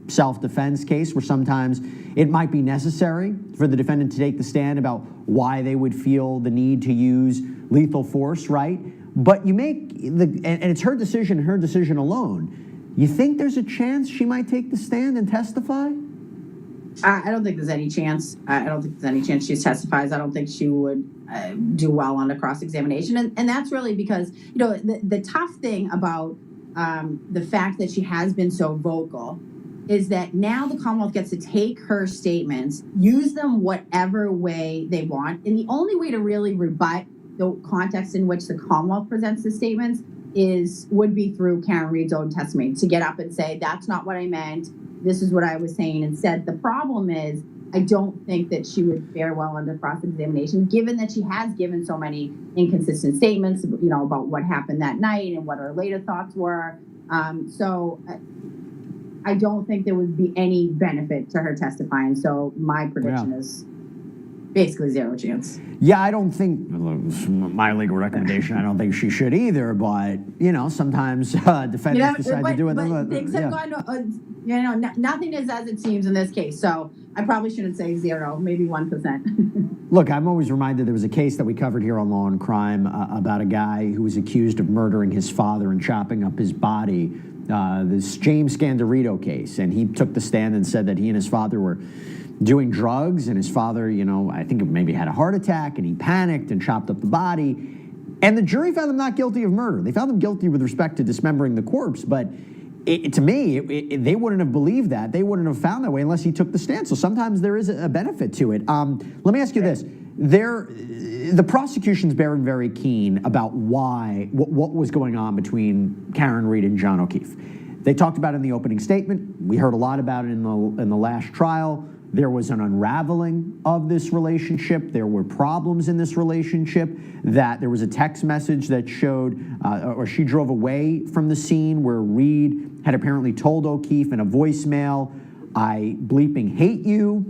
self-defense case where sometimes it might be necessary for the defendant to take the stand about why they would feel the need to use lethal force, right? But you make and it's her decision alone. You think there's a chance she might take the stand and testify? I don't think there's any chance. I don't think there's any chance she testifies. I don't think she would do well on the cross-examination. And that's really because, you know, the tough thing about the fact that she has been so vocal is that now the Commonwealth gets to take her statements, use them whatever way they want. And the only way to really rebut the context in which the Commonwealth presents the statements would be through Karen Read's own testimony, to get up and say, that's not what I meant. This is what I was saying instead. The problem is, I don't think that she would fare well under cross-examination, given that she has given so many inconsistent statements, you know, about what happened that night and what her later thoughts were. So I don't think there would be any benefit to her testifying. So my prediction is basically zero chance. Yeah, I don't think, my legal recommendation, I don't think she should either, but, you know, sometimes defendants decide to do it. But things have gone, you know, nothing is as it seems in this case. So I probably shouldn't say zero, maybe 1%. Look, I'm always reminded there was a case that we covered here on Law and Crime about a guy who was accused of murdering his father and chopping up his body, this James Scandarito case. And he took the stand and said that he and his father were doing drugs, and his father, you know, I think maybe had a heart attack, and he panicked and chopped up the body. And the jury found him not guilty of murder. They found him guilty with respect to dismembering the corpse, but to me, they wouldn't have believed that. They wouldn't have found that way unless he took the stand. So sometimes there is a benefit to it. Let me ask you this. The prosecution's very keen about what was going on between Karen Read and John O'Keefe. They talked about it in the opening statement. We heard a lot about it in the last trial. There was an unraveling of this relationship. There were problems in this relationship. That there was a text message that showed, or she drove away from the scene where Read had apparently told O'Keefe in a voicemail, "I bleeping hate you."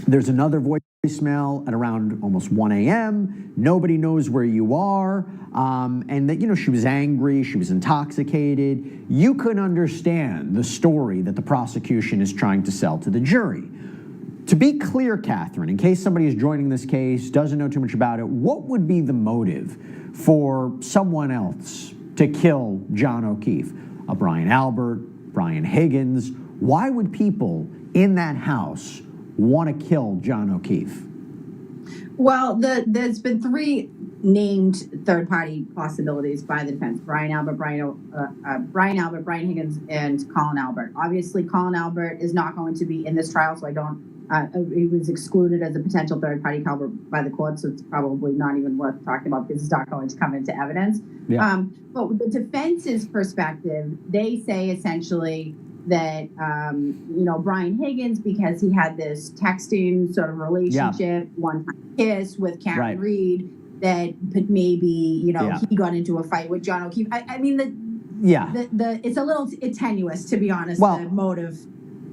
There's another voicemail at around almost 1 a.m. "Nobody knows where you are." And that, you know, she was angry, she was intoxicated. You could understand the story that the prosecution is trying to sell to the jury. To be clear, Catherine, in case somebody is joining this case, doesn't know too much about it, what would be the motive for someone else to kill John O'Keefe? A Brian Albert, Brian Higgins? Why would people in that house want to kill John O'Keefe? Well, there's been three named third-party possibilities by the defense: Brian Albert, Brian Higgins, and Colin Albert. Obviously, Colin Albert is not going to be in this trial, so I don't. He was excluded as a potential third-party culprit by the court, so it's probably not even worth talking about because it's not going to come into evidence. Yeah. But with the defense's perspective, they say essentially that, you know, Brian Higgins, because he had this texting sort of relationship, one-time kiss with Karen Read, that maybe, you know, he got into a fight with John O'Keefe. I mean, it's a little tenuous, to be honest, the motive.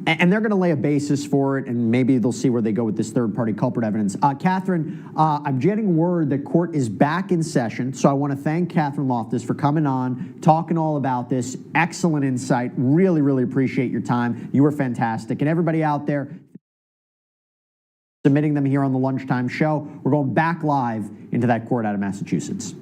And they're going to lay a basis for it, and maybe they'll see where they go with this third-party culprit evidence. Catherine, I'm getting word that court is back in session, so I want to thank Catherine Loftus for coming on, talking all about this. Excellent insight. Really appreciate your time. You were fantastic. And everybody out there, submitting them here on the Lunchtime Show. We're going back live into that court out of Massachusetts.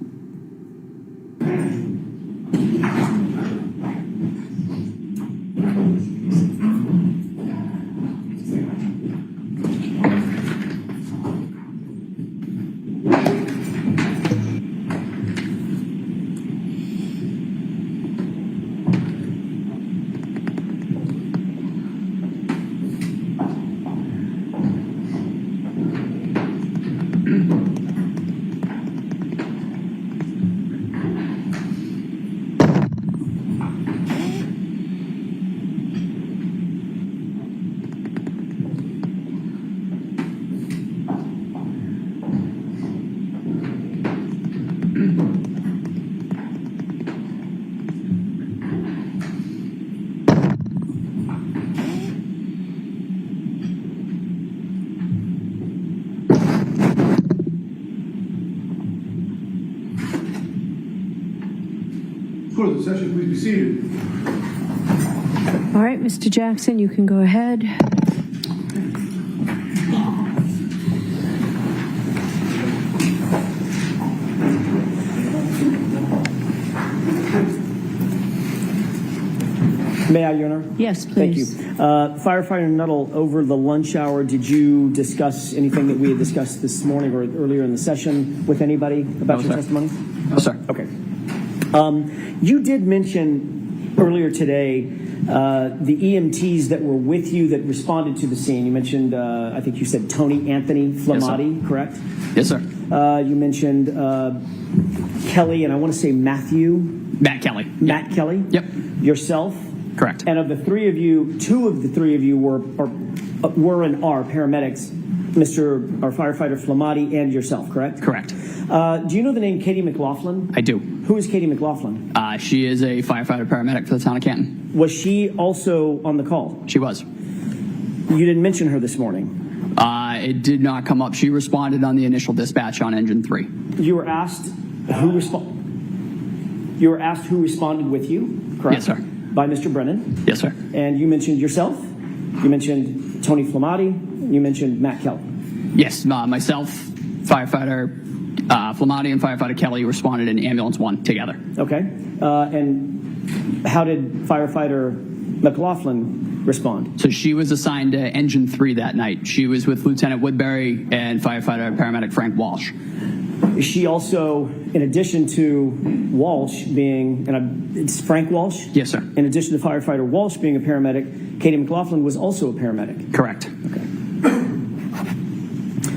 Court of the session, please be seated. All right, Mr. Jackson, you can go ahead. May I, Your Honor? Yes, Thank you. please. Firefighter Nuttall, over the lunch hour, did you discuss anything that we had discussed this morning or earlier in the session with anybody about your testimony? No, sir. Okay. You did mention earlier today the EMTs that were with you that responded to the scene. You mentioned, I think you said Tony Anthony Flamati, correct? Yes, sir. You mentioned Kelly, and I want to say Matthew. Matt Kelly. Matt Kelly? Yep. Yourself? Correct. And of the three of you, two of the three of you were and are paramedics, Firefighter Flamati and yourself, correct? Correct. Do you know the name Katie McLaughlin? I do. Who is Katie McLaughlin? She is a firefighter paramedic for the town of Canton. Was she also on the call? She was. You didn't mention her this morning. It did not come up. She responded on the initial dispatch on engine 3. You were asked who responded with you, correct? Yes, sir. By Mr. Brennan. Yes, sir. And you mentioned yourself. You mentioned Tony Flamati. You mentioned Matt Kelly. Yes, myself, firefighter Flamati, and firefighter Kelly responded in ambulance 1 together. Okay. And how did Firefighter McLaughlin respond? So she was assigned to engine 3 that night. She was with Lieutenant Woodbury and firefighter paramedic Frank Walsh. Is she also, in addition to Walsh being, it's Frank Walsh? Yes, sir. In addition to Firefighter Walsh being a paramedic, Katie McLaughlin was also a paramedic? Correct. Okay.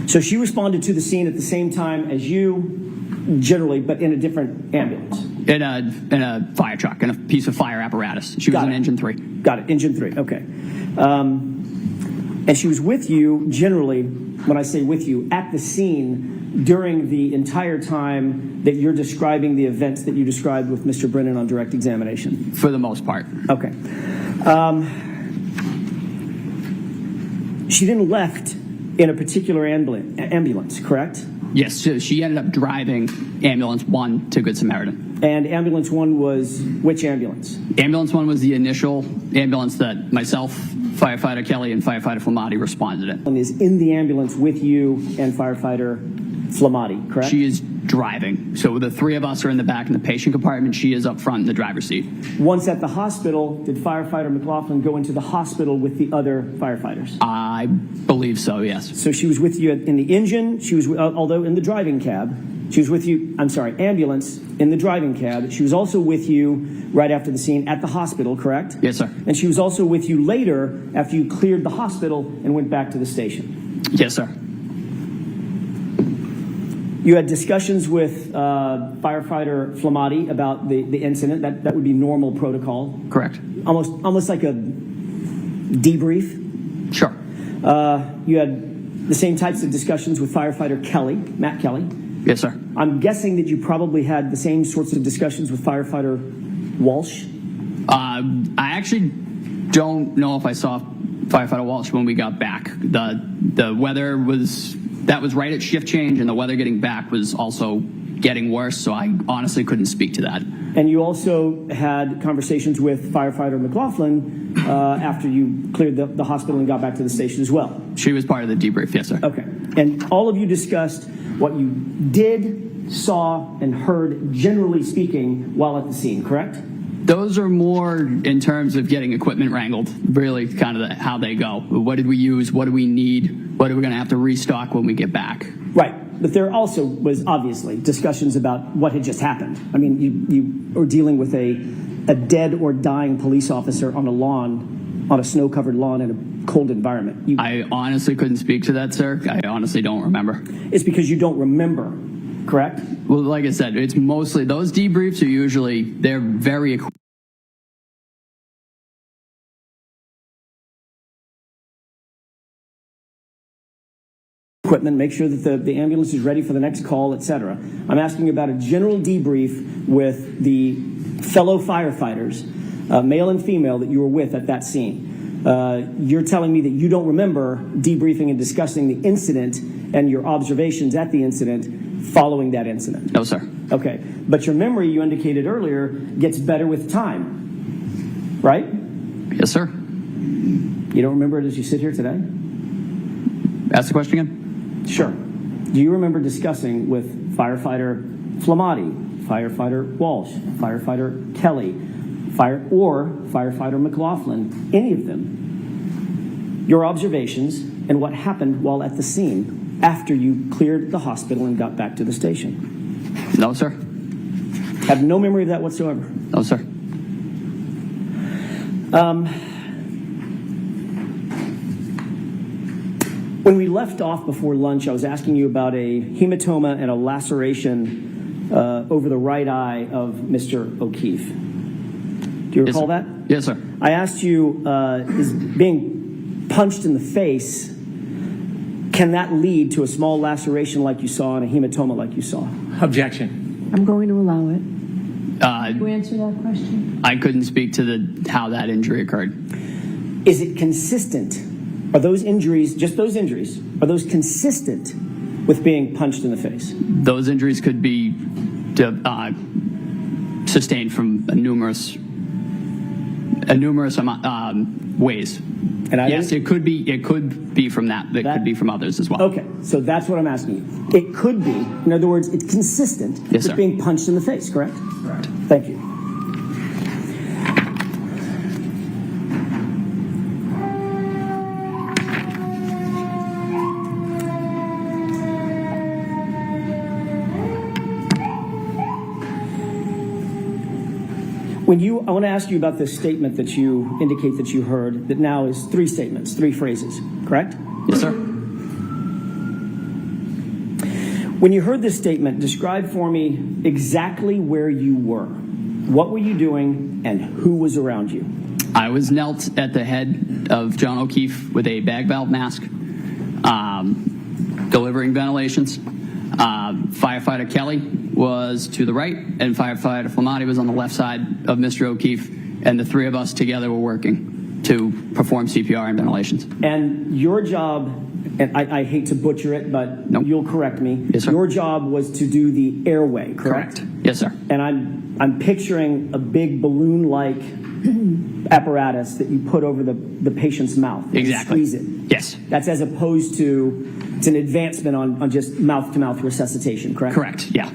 So she responded to the scene at the same time as you, generally, but in a different ambulance? In a fire truck, in a piece of fire apparatus. She was in engine 3. Got it, engine 3, okay. And she was with you, generally, when I say with you, at the scene during the entire time that you're describing the events that you described with Mr. Brennan on direct examination? For the most part. Okay. She then left in a particular ambulance, correct? Yes, so she ended up driving ambulance 1 to Good Samaritan. And ambulance 1 was which ambulance? Ambulance 1 was the initial ambulance that myself, firefighter Kelly, and firefighter Flamati responded in. And is in the ambulance with you and firefighter Flamati, correct? She is driving. So the three of us are in the back in the patient compartment. She is up front in the driver's seat. Once at the hospital, did Firefighter McLaughlin go into the hospital with the other firefighters? I believe so, yes. So she was with you in the engine, she was, although in the driving cab, she was with you, ambulance in the driving cab. She was also with you right after the scene at the hospital, correct? Yes, sir. And she was also with you later after you cleared the hospital and went back to the station? Yes, sir. You had discussions with Firefighter Flamati about the incident. That would be normal protocol. Correct. Almost like a debrief. Sure. You had the same types of discussions with Firefighter Kelly, Matt Kelly. Yes, sir. I'm guessing that you probably had the same sorts of discussions with Firefighter Walsh. I actually don't know if I saw firefighter Walsh when we got back. The weather was right at shift change, and the weather getting back was also getting worse, so I honestly couldn't speak to that. And you also had conversations with Firefighter McLaughlin after you cleared the hospital and got back to the station as well? She was part of the debrief, yes, sir. Okay. And all of you discussed what you did, saw, and heard, generally speaking, while at the scene, correct? Those are more in terms of getting equipment wrangled, really kind of how they go. What did we use? What do we need? What are we going to have to restock when we get back? Right. But there also was obviously discussions about what had just happened. I mean, you were dealing with a dead or dying police officer on a lawn, on a snow-covered lawn in a cold environment. I honestly couldn't speak to that, sir. I honestly don't remember. It's because you don't remember, correct? Well, like I said, it's mostly, those debriefs are usually, they're very equipment, make sure that the ambulance is ready for the next call, etc. I'm asking about a general debrief with the fellow firefighters, male and female, that you were with at that scene. You're telling me that you don't remember debriefing and discussing the incident and your observations at the incident following that incident? No, sir. Okay. But your memory, you indicated earlier, gets better with time, right? Yes, sir. You don't remember it as you sit here today? Ask the question again. Sure. Do you remember discussing with firefighter Flamati, firefighter Walsh, firefighter Kelly, firefighter McLaughlin, any of them, your observations and what happened while at the scene after you cleared the hospital and got back to the station? No, sir. Have no memory of that whatsoever? No, sir. When we left off before lunch, I was asking you about a hematoma and a laceration over the right eye of Mr. O'Keefe. Do you recall that? Yes, sir. I asked you, is being punched in the face, can that lead to a small laceration like you saw and a hematoma like you saw? Objection. I'm going to allow it. You answer that question? I couldn't speak to how that injury occurred. Is it consistent? Are those injuries, just those injuries, are those consistent with being punched in the face? Those injuries could be sustained from numerous ways. And yes, it could be from that. It could be from others as well. Okay, so that's what I'm asking you. It could be, in other words, it's consistent Yes, with sir. being punched in the face, correct? Correct. Thank you. I want to ask you about this statement that you indicate that you heard that now is 3 statements, 3 phrases, correct? Yes, sir. When you heard this statement, describe for me exactly where you were. What were you doing and who was around you? I was knelt at the head of John O'Keefe with a bag valve mask, delivering ventilations. Firefighter Kelly was to the right, and firefighter Flamati was on the left side of Mr. O'Keefe, and the 3 of us together were working to perform CPR and ventilations. And your job, and I hate to butcher it, but Nope. You'll correct me. Yes, sir. Your job was to do the airway, correct? Yes, sir. And I'm picturing a big balloon-like apparatus that you put over the patient's mouth. And Exactly. Squeeze it. Yes. That's as opposed to, it's an advancement on just mouth-to-mouth resuscitation, correct? Correct. Yeah.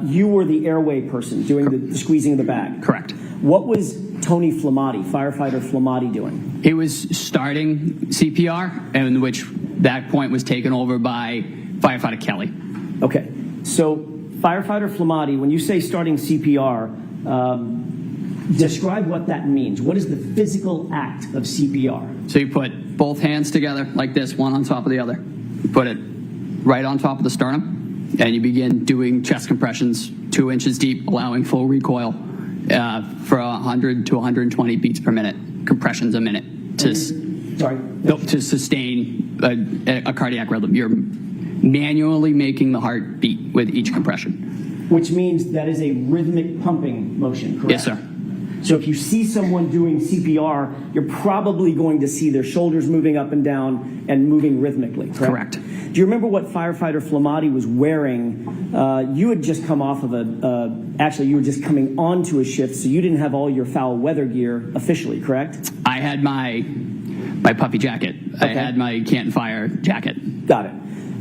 You were the airway person doing the squeezing of the bag. Correct. What was Tony Flamati, firefighter Flamati, doing? He was starting CPR, and which that point was taken over by firefighter Kelly. Okay, so firefighter Flamati, when you say starting CPR, describe what that means. What is the physical act of CPR? So you put both hands together like this, one on top of the other. You put it right on top of the sternum, and you begin doing chest compressions 2 inches deep, allowing full recoil for 100 to 120 beats per minute, compressions a minute to sustain a cardiac rhythm. You're manually making the heart beat with each compression. Which means that is a rhythmic pumping motion, correct? Yes, sir. So if you see someone doing CPR, you're probably going to see their shoulders moving up and down and moving rhythmically, correct? Correct. Do you remember what firefighter Flamati was wearing? You had just come off of actually you were just coming onto a shift, so you didn't have all your foul weather gear officially, correct? I had my puffy jacket. I Okay. had my Canton Fire jacket. Got it.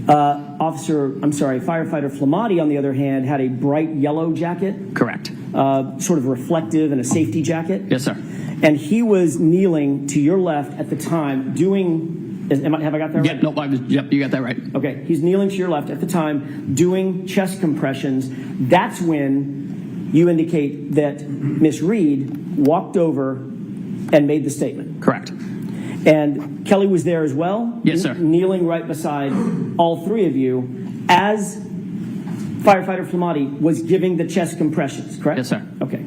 Firefighter Flamati, on the other hand, had a bright yellow jacket, Correct. sort of reflective and a safety jacket. Yes, sir. And he was kneeling to your left at the time doing, have I got that right? Yep, nope, yep, you got that right. Okay, he's kneeling to your left at the time doing chest compressions. That's when you indicate that Miss Reed walked over and made the statement. Correct. And Kelly was there as well? Yes, sir. Kneeling right beside all 3 of you as firefighter Flamati was giving the chest compressions, correct? Yes, sir. Okay.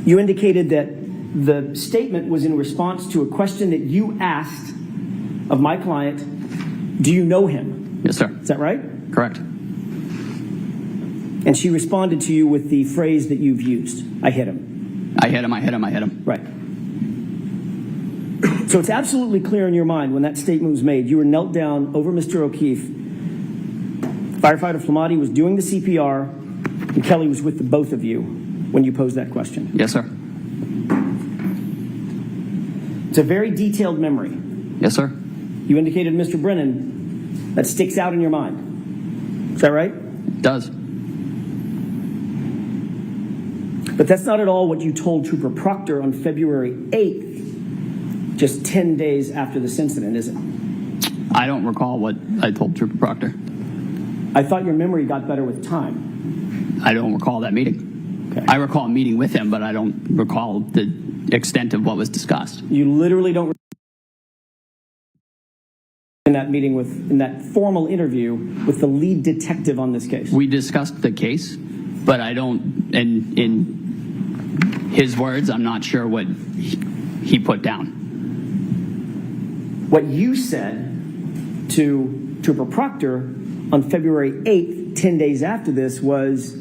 You indicated that the statement was in response to a question that you asked of my client, do you know him? Yes, sir. Is that right? Correct. And she responded to you with the phrase that you've used, I hit him. I hit him. Right. So it's absolutely clear in your mind when that statement was made. You were knelt down over Mr. O'Keefe. Firefighter Flamati was doing the CPR, and Kelly was with the both of you. when you posed that question? Yes, sir. It's a very detailed memory. Yes, sir. You indicated, Mr. Brennan, that sticks out in your mind. Is that right? It does. But that's not at all what you told Trooper Proctor on February 8th, just 10 days after this incident, is it? I don't recall what I told Trooper Proctor. I thought your memory got better with time. I don't recall that meeting. Okay. I recall meeting with him, but I don't recall the extent of what was discussed. You literally don't in that meeting in that formal interview with the lead detective on this case. We discussed the case, but I don't, in his words, I'm not sure what he put down. What you said to Trooper Proctor on February 8th, 10 days after this, was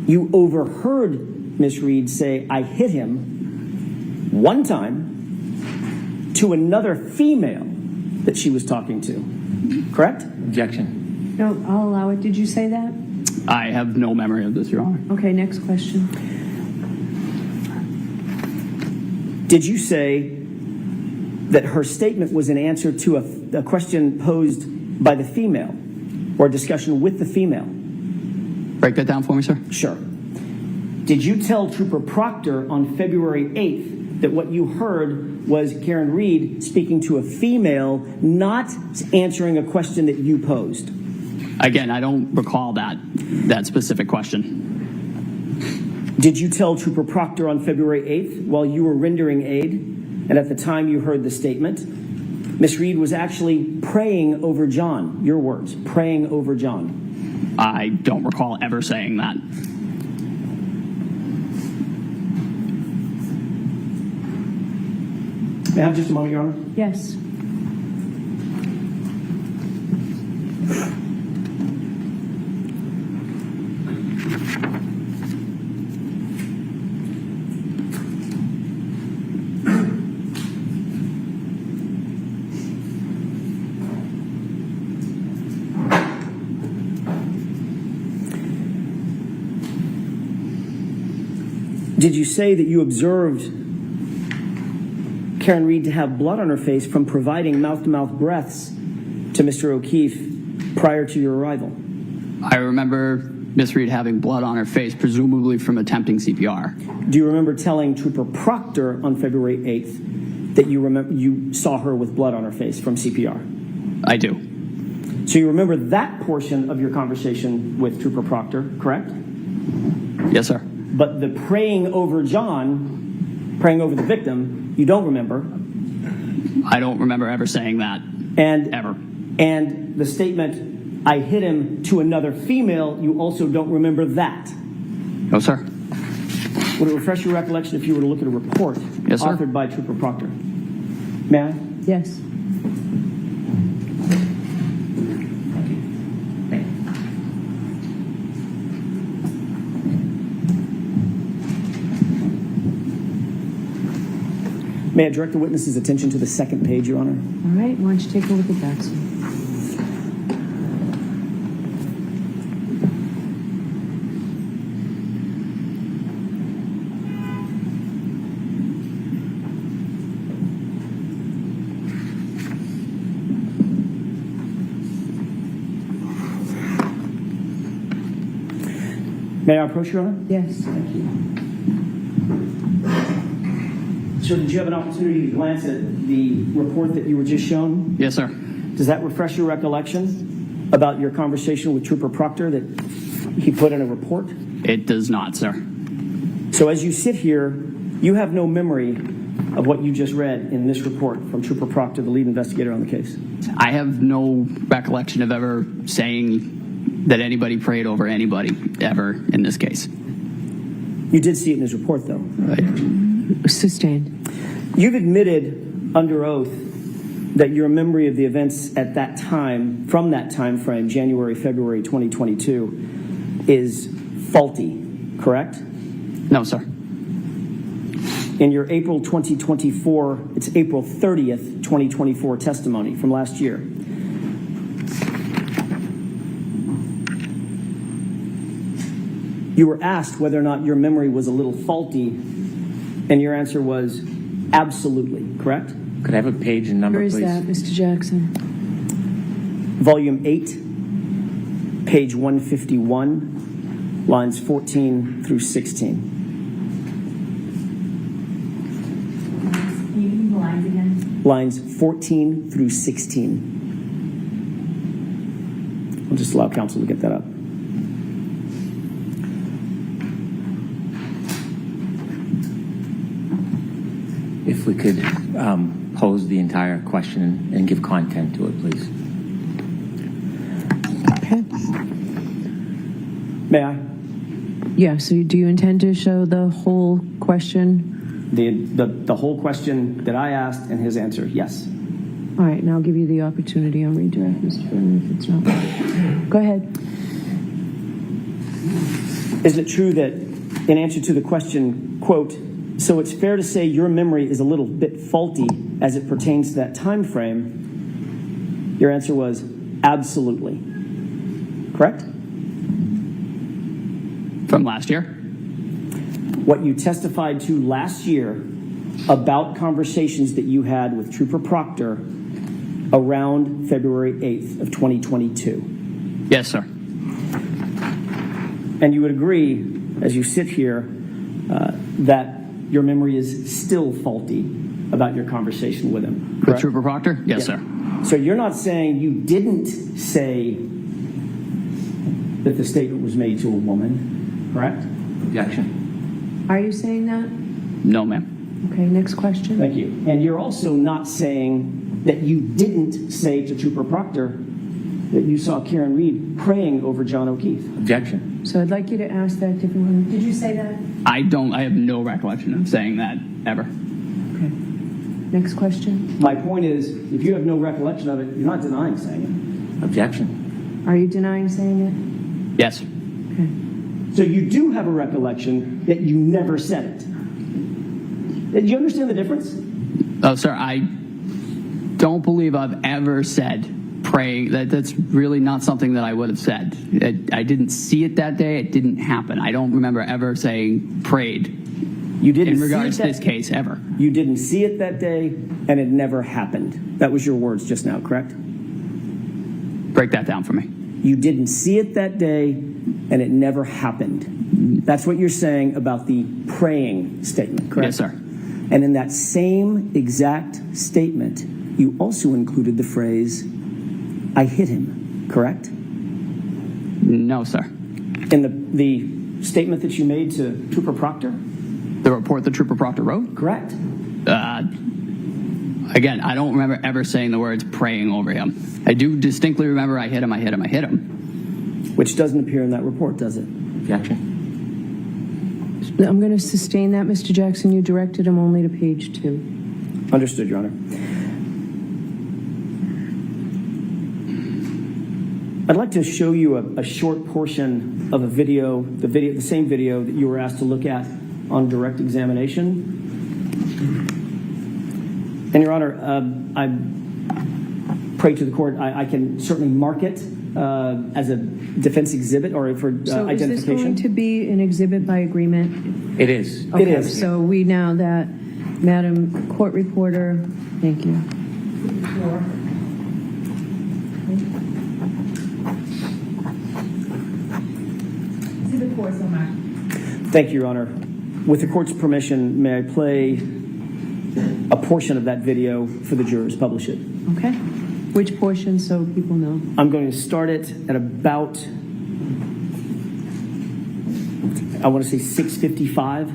you overheard Miss Reed say, "I hit him" one time to another female that she was talking to. Correct? Objection. No, I'll allow it. Did you say that? I have no memory of this, Your Honor. Okay, next question. Did you say that her statement was an answer to a question posed by the female or a discussion with the female? Break that down for me, sir. Sure. Did you tell Trooper Proctor on February 8th that what you heard was Karen Reed speaking to a female, not answering a question that you posed? Again, I don't recall that specific question. Did you tell Trooper Proctor on February 8th while you were rendering aid, and at the time you heard the statement, Miss Reed was actually praying over John? Your words, praying over John. I don't recall ever saying that. May I have just a moment, Your Honor? Yes. Did you say that you observed Karen Reed to have blood on her face from providing mouth-to-mouth breaths to Mr. O'Keefe prior to your arrival? I remember Miss Reed having blood on her face, presumably from attempting CPR. Do you remember telling Trooper Proctor on February 8th that you saw her with blood on her face from CPR? I do. So you remember that portion of your conversation with Trooper Proctor, correct? Yes, sir. But the praying over John, praying over the victim, you don't remember. I don't remember ever saying that. Ever. And the statement, "I hit him" to another female, you also don't remember that. No, sir. Would it refresh your recollection if you were to look at a report Yes, sir. authored by Trooper Proctor? May I? Yes. May I direct the witness's attention to the second page, Your Honor? All right, why don't you take a look at that, sir? May I approach, Your Honor? Yes. Thank you. Sir, did you have an opportunity to glance at the report that you were just shown? Yes, sir. Does that refresh your recollection about your conversation with Trooper Proctor that he put in a report? It does not, sir. So as you sit here, you have no memory of what you just read in this report from Trooper Proctor, the lead investigator on the case? I have no recollection of ever saying that anybody prayed over anybody ever in this case. You did see it in his report, though. Right. Sustained. You've admitted under oath that your memory of the events at that time, from that time frame, January, February 2022, is faulty, correct? No, sir. In your April 2024, it's April 30th, 2024 testimony from last year. You were asked whether or not your memory was a little faulty, and your answer was absolutely, correct? Could I have a page and number, Where is please? that, Mr. Jackson? Volume 8, page 151, lines 14 through 16. Can you give me the lines again? Lines 14 through 16. I'll just allow counsel to get that up. If we could pose the entire question and give content to it, please. Okay. May I? Yeah, so do you intend to show the whole question? The whole question that I asked and his answer, yes. All right, and I'll give you the opportunity on redirect, Mr. Brennan, if it's not. Go ahead. Is it true that in answer to the question, quote, so it's fair to say your memory is a little bit faulty as it pertains to that time frame, your answer was absolutely. Correct? From last year? What you testified to last year about conversations that you had with Trooper Proctor around February 8th of 2022. Yes, sir. And you would agree, as you sit here, that your memory is still faulty about your conversation with him, With correct? Trooper Proctor? Yes, Yeah. sir. So you're not saying you didn't say that the statement was made to a woman, correct? Objection. Are you saying that? No, ma'am. Okay, next question. Thank you. And you're also not saying that you didn't say to Trooper Proctor that you saw Karen Reed praying over John O'Keefe. Objection. So I'd like you to ask that differently. Did you say that? I have no recollection of saying that ever. Okay. Next question. My point is, if you have no recollection of it, you're not denying saying Objection. Are you denying saying it? Yes. Okay. it. So you do have a recollection that you never said it. Do you understand the difference? Oh, sir, I don't believe I've ever said pray. That's really not something that I would have said. I didn't see it that day. It didn't happen. I don't remember ever saying prayed You didn't in regards see to it this case ever. You didn't see it that day, and it never happened. That was your words just now, correct? Break that down for me. You didn't see it that day, and it never happened. That's what you're saying about the praying statement, correct? Yes, sir. And in that same exact statement, you also included the phrase, I hit him, correct? No, sir. In the statement that you made to Trooper Proctor? The report that Trooper Proctor wrote? Correct. Again, I don't remember ever saying the words praying over him. I do distinctly remember I hit him, I hit him, I hit him. Which doesn't appear in that report, does it? Objection. I'm going to sustain that, Mr. Jackson. You directed him only to page 2. Understood, Your Honor. I'd like to show you a short portion of a video, the same video that you were asked to look at on direct examination. And Your Honor, I pray to the court, I can certainly mark it as a defense exhibit or for So is this identification. going to be an exhibit by agreement? It is. Okay, It is. So we now that, Madam Court Reporter, thank you. Thank you, Your Honor. With the court's permission, may I play a portion of that video for the jurors, publish it? Okay. Which portion so people know? I'm going to start it at about, I want to say 6:55.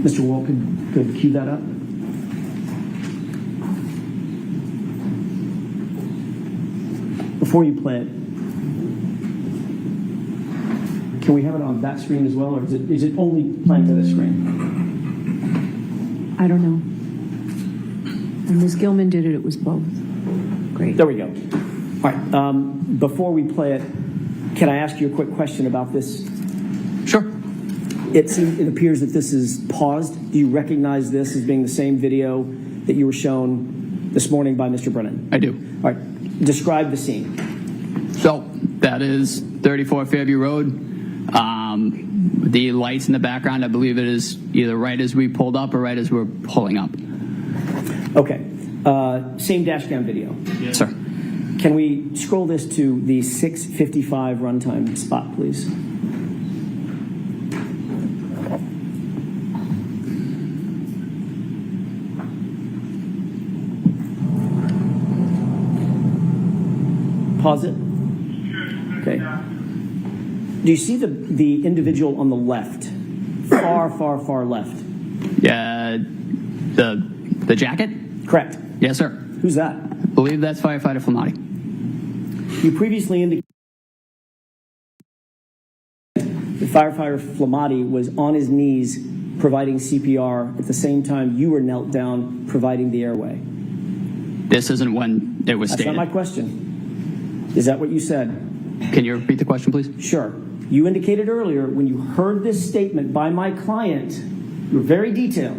Mr. Wall could cue that up. Before you play it, can we have it on that screen as well, or is it only playing to this screen? I don't know. When Ms. Gilman did it, it was both. Great. There we go. All right. Before we play it, can I ask you a quick question about this? Sure. It appears that this is paused. Do you recognize this as being the same video that you were shown this morning by Mr. Brennan? I do. All right. Describe the scene. So that is 34 Fairview Road. The lights in the background, I believe it is either right as we pulled up or right as we're pulling up. Okay. Same dash cam video. Yes, sir. Can we scroll this to the 6:55 runtime spot, please? Pause it. Okay. Do you see the individual on the left? Far left. Yeah, the jacket? Correct. Yes, sir. Who's that? I believe that's firefighter Flamati. You previously indicated that firefighter Flamati was on his knees providing CPR at the same time you were knelt down providing the airway. This isn't when it was That's stated. not my question. Is that what you said? Can you repeat the question, please? Sure. You indicated earlier when you heard this statement by my client, you were very detailed.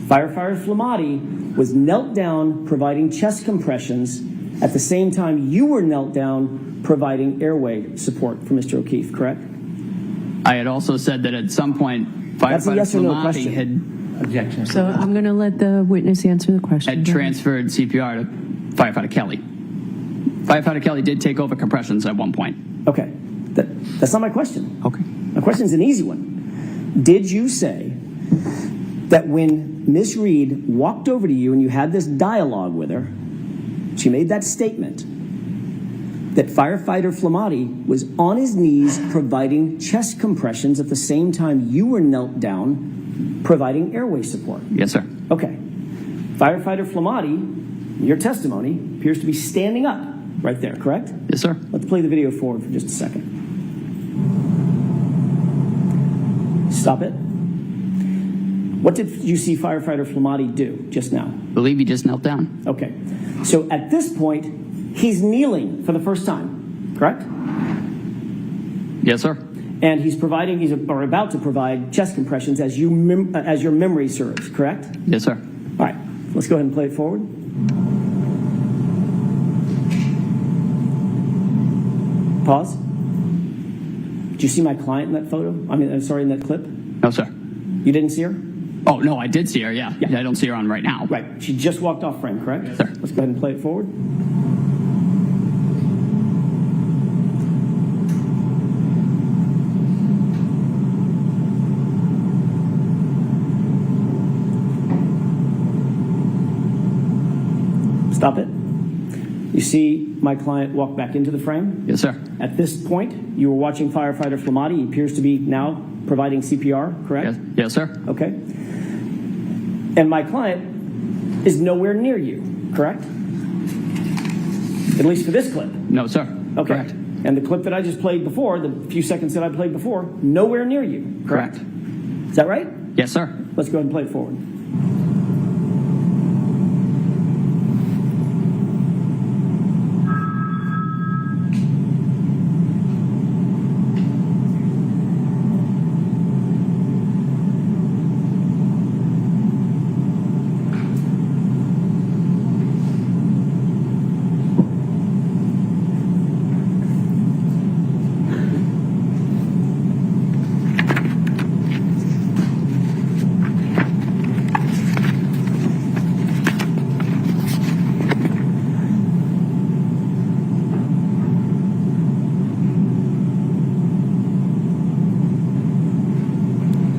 Firefighter Flamati was knelt down providing chest compressions at the same time you were knelt down providing airway support for Mr. O'Keefe, correct? I had also said that at some point, That's a firefighter yes or no Flamati question. had Objection. So I'm going to let the witness answer the question. transferred CPR to firefighter Kelly. Firefighter Kelly did take over compressions at one point. Okay. That's not my question. Okay. My question is an easy one. Did you say that when Miss Reed walked over to you and you had this dialogue with her, she made that statement that firefighter Flamati was on his knees providing chest compressions at the same time you were knelt down providing airway support? Yes, sir. Okay. Firefighter Flamati, your testimony, appears to be standing up right there, correct? Yes, sir. Let's play the video forward for just a second. Stop it. What did you see firefighter Flamati do just now? I believe he just knelt down. Okay. So at this point, he's kneeling for the first time, correct? Yes, sir. And he's about to provide chest compressions as your memory serves, correct? Yes, sir. All right. Let's go ahead and play it forward. Pause. Did you see my client in that photo? In that clip? No, sir. You didn't see her? Oh, no, I did see her, yeah. Yeah. I don't see her on right now. Right. She just walked off frame, correct? Yes, sir. Let's go ahead and play it forward. Stop it. You see my client walk back into the frame? Yes, sir. At this point, you were watching firefighter Flamati. He appears to be now providing CPR, correct? Yes, yes, sir. Okay. And my client is nowhere near you, correct? At least for this clip. No, sir. Okay. Correct. And the clip that I just played before, the few seconds that I played before, nowhere near you, correct? Is that right? Yes, sir. Let's go ahead and play it forward.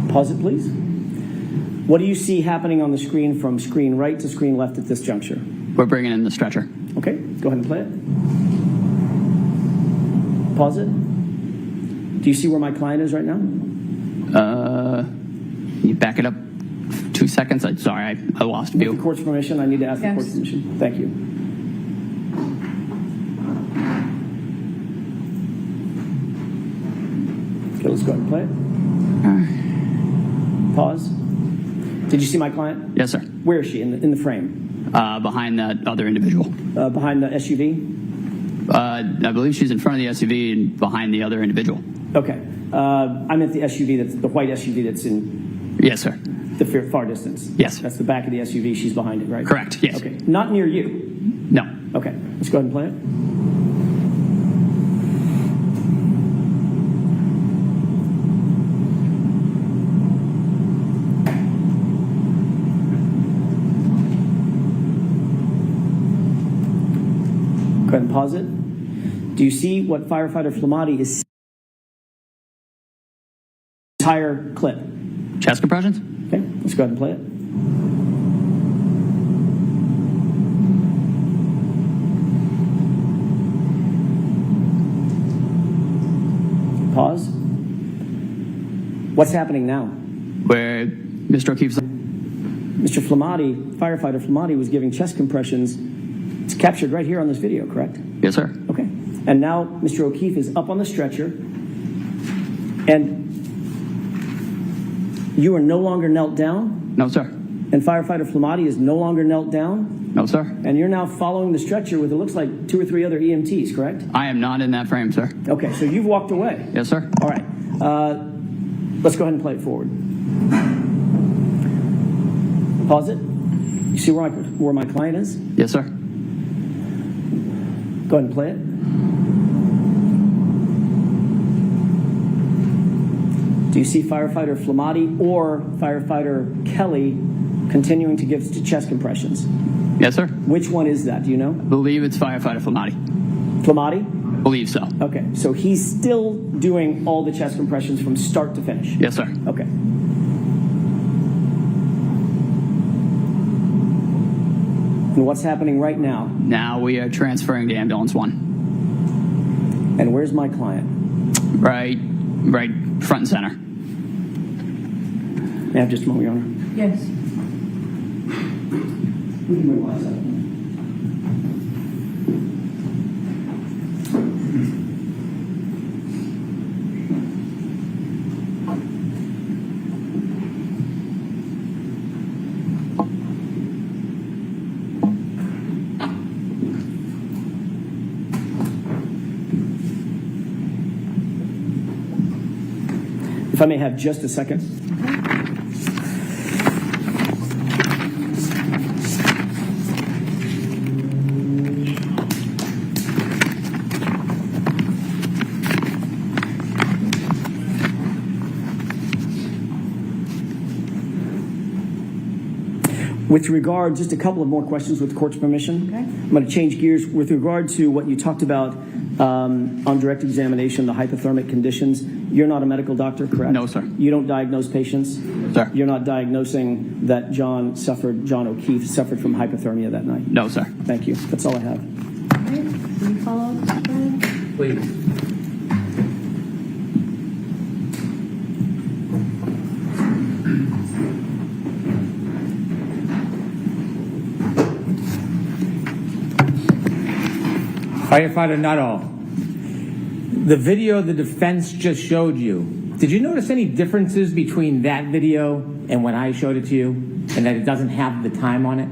Pause it, please. What do you see happening on the screen from screen right to screen left at this juncture? We're bringing in the stretcher. Okay, go ahead and play it. Pause it. Do you see where my client is right now? You back it up 2 seconds? Sorry, I lost With the view. court's permission, I need to ask the Yes. court's permission. Thank you. Okay, let's go ahead and play it. Pause. Did you see my client? Yes, sir. Where is she in the frame? Behind that other individual. Behind the SUV? I believe she's in front of the SUV and behind the other individual. Okay. I'm at the SUV, that's the white SUV that's in Yes, sir. the far distance. Yes. That's the back of the SUV. She's behind it, right? Correct, yes. Okay. Not near you. No. Okay. Let's go ahead and play it. Pause it. Do you see what firefighter Flamati is? Entire clip. Chest compressions? Okay, let's go ahead and play it. Pause. What's happening now? Where Mr. O'Keefe's. Mr. Flamati, firefighter Flamati, was giving chest compressions. It's captured right here on this video, correct? Yes, sir. Okay. And now Mr. O'Keefe is up on the stretcher, and you are no longer knelt down, No, sir. and firefighter Flamati is no longer knelt down, No, sir. and you're now following the stretcher with, it looks like, 2 or 3 other EMTs, correct? I am not in that frame, sir. Okay, so you've walked away. Yes, sir. All right. Let's go ahead and play it forward. Pause it. You see where my client is? Yes, sir. Go ahead and play it. Do you see firefighter Flamati or firefighter Kelly continuing to give chest compressions? Yes, sir. Which one is that? Do you know? I believe it's firefighter Flamati. Flamati? Believe so. Okay, so he's still doing all the chest compressions from start to finish? Yes, sir. Okay. And what's happening right now? Now we are transferring to ambulance 1. And where's my client? Right front and center. May I have just a moment, Your Honor? Yes. We can realize that. If I may have just a second. With regard, just a couple of more questions with the court's permission. Okay. I'm going to change gears with regard to what you talked about on direct examination, the hypothermic conditions. You're not a medical doctor, correct? No, sir. You don't diagnose patients? Sir. You're not diagnosing that John O'Keefe suffered from hypothermia that night? No, sir. Thank you. That's all I have. Okay. Can you follow up, Brian? Please. Firefighter Nuttall, the video the defense just showed you, did you notice any differences between that video and when I showed it to you, and that it doesn't have the time on it?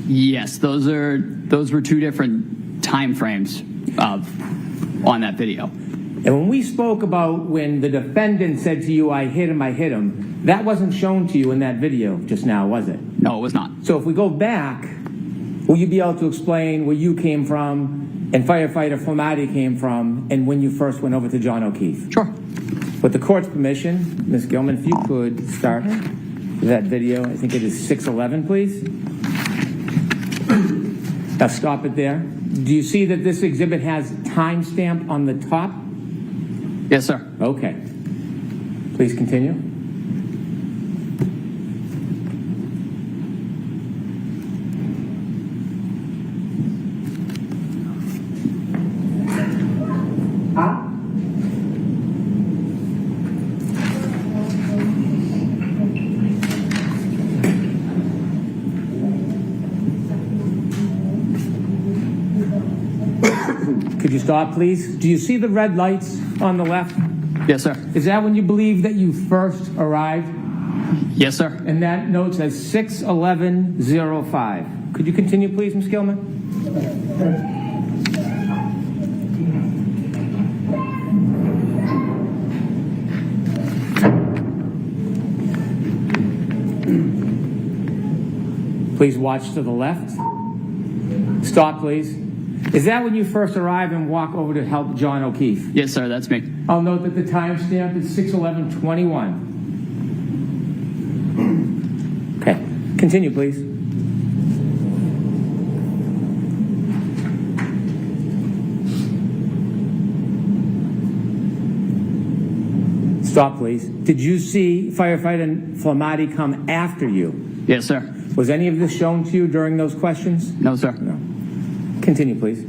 Yes, those were 2 different time frames on that video. And when we spoke about when the defendant said to you, I hit him, that wasn't shown to you in that video just now, was it? No, it was not. So if we go back, will you be able to explain where you came from and firefighter Flamati came from and when you first went over to John O'Keefe? Sure. With the court's permission, Ms. Gilman, if you could start that video. I think it is 6:11, please. Now stop it there. Do you see that this exhibit has timestamp on the top? Yes, sir. Okay. Please continue. Could you stop, please? Do you see the red lights on the left? Yes, sir. Is that when you believe that you first arrived? Yes, sir. And that note says 6:11:05. Could you continue, please, Ms. Gilman? Please watch to the left. Stop, please. Is that when you first arrive and walk over to help John O'Keefe? Yes, sir. That's me. I'll note that the timestamp is 6:11:21. Okay, continue, please. Stop, please. Did you see firefighter Flamati come after you? Yes, sir. Was any of this shown to you during those questions? No, sir. No. Continue, please.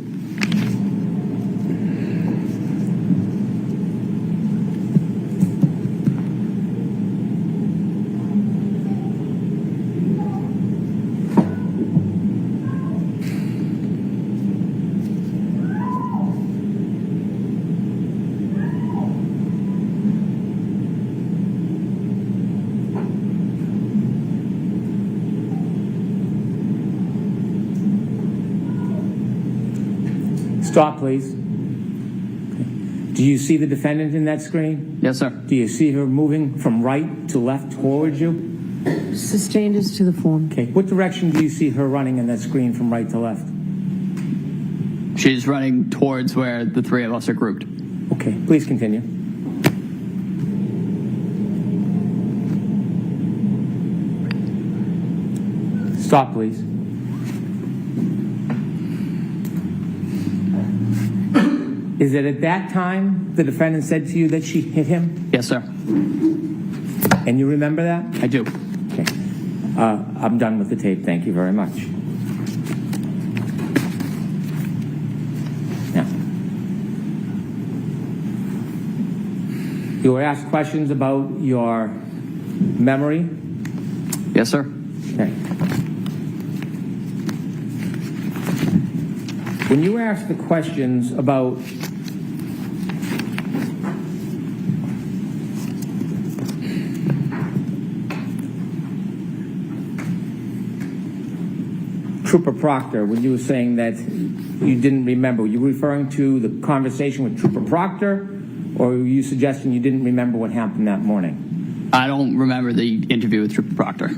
Stop, please. Do you see the defendant in that screen? Yes, sir. Do you see her moving from right to left towards you? Sustained as to the form. Okay. What direction do you see her running in that screen from right to left? She's running towards where the three of us are grouped. Okay. Please continue. Stop, please. Is it at that time the defendant said to you that she hit him? Yes, sir. And you remember that? I do. Okay. I'm done with the tape. Thank you very much. Now, you were asked questions about your memory. Yes, sir. Okay. When you were asked the questions about Trooper Proctor, when you were saying that you didn't remember, were you referring to the conversation with Trooper Proctor, or were you suggesting you didn't remember what happened that morning? I don't remember the interview with Trooper Proctor.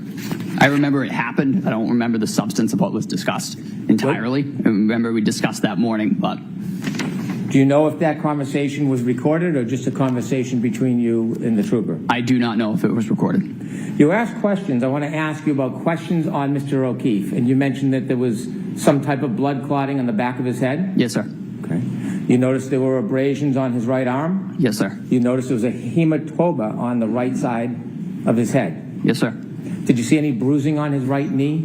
I remember it happened. I don't remember the substance of what was discussed entirely. I remember we discussed that morning, but... Do you know if that conversation was recorded or just a conversation between you and the trooper? I do not know if it was recorded. You asked questions. I want to ask you about questions on Mr. O'Keefe, and you mentioned that there was some type of blood clotting on the back of his head? Yes, sir. Okay. You noticed there were abrasions on his right arm? Yes, sir. You noticed there was a hematoma on the right side of his head? Yes, sir. Did you see any bruising on his right knee?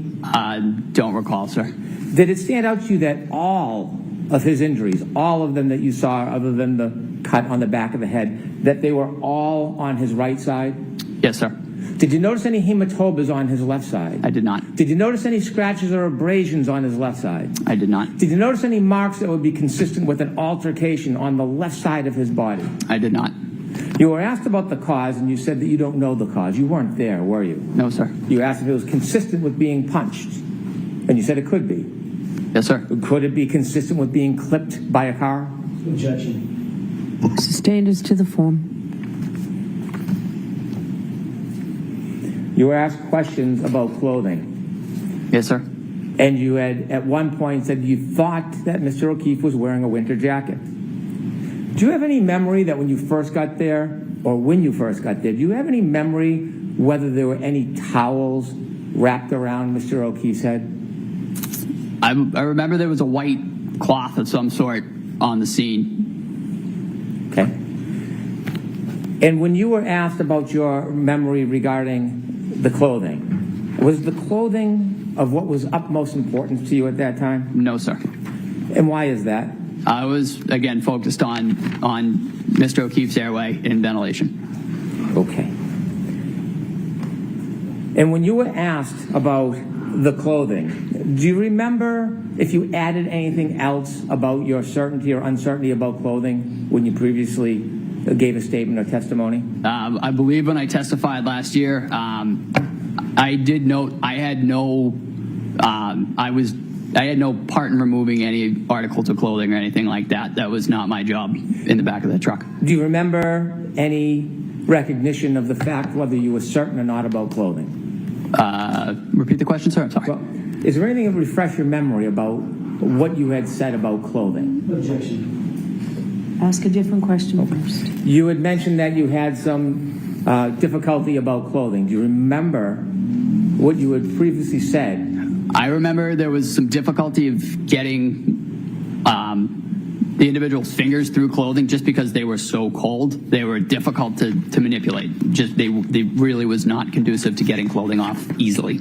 Don't recall, sir. Did it stand out to you that all of his injuries, all of them that you saw other than the cut on the back of the head, that they were all on his right side? Yes, sir. Did you notice any hematomas on his left side? I did not. Did you notice any scratches or abrasions on his left side? I did not. Did you notice any marks that would be consistent with an altercation on the left side of his body? I did not. You were asked about the cause, and you said that you don't know the cause. You weren't there, were you? No, sir. You asked if it was consistent with being punched, and you said it could be. Yes, sir. Could it be consistent with being clipped by a car? Objection. Sustained as to the form. You were asked questions about clothing, Yes, sir. and you had at one point said you thought that Mr. O'Keefe was wearing a winter jacket. Do you have any memory that when you first got there, or when you first got there, do you have any memory whether there were any towels wrapped around Mr. O'Keefe's head? I remember there was a white cloth of some sort on the scene. Okay. And when you were asked about your memory regarding the clothing, was the clothing of what was utmost importance to you at that time? No, sir. And why is that? I was, again, focused on Mr. O'Keefe's airway and ventilation. Okay. And when you were asked about the clothing, do you remember if you added anything else about your certainty or uncertainty about clothing when you previously gave a statement or testimony? I believe when I testified last year, I did note I had no part in removing any articles of clothing or anything like that. That was not my job in the back of the truck. Do you remember any recognition of the fact whether you were certain or not about clothing? Repeat the question, sir. I'm sorry. Well, is there anything that would refresh your memory about what you had said about clothing? Objection. Ask a different question first. You had mentioned that you had some difficulty about clothing. Do you remember what you had previously said? I remember there was some difficulty of getting the individual's fingers through clothing just because they were so cold. They were difficult to manipulate. Just they really was not conducive to getting clothing off easily.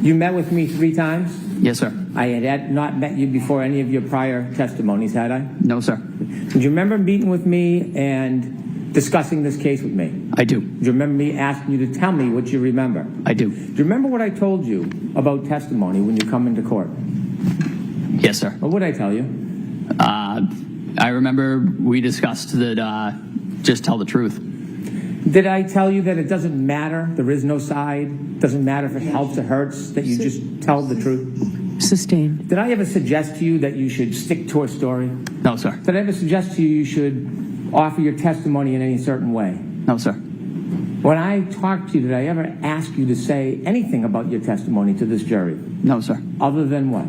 You met with me 3 times? Yes, sir. I had not met you before any of your prior testimonies, had I? No, sir. Do you remember meeting with me and discussing this case with me? I do. Do you remember me asking you to tell me what you remember? I do. Do you remember what I told you about testimony when you come into court? Yes, sir. What would I tell you? I remember we discussed that just tell the truth. Did I tell you that it doesn't matter, there is no side, doesn't matter if it helps or hurts, that you just tell the truth? Sustained. Did I ever suggest to you that you should stick to a story? No, sir. Did I ever suggest to you you should offer your testimony in any certain way? No, sir. When I talked to you, did I ever ask you to say anything about your testimony to this jury? No, sir. Other than what?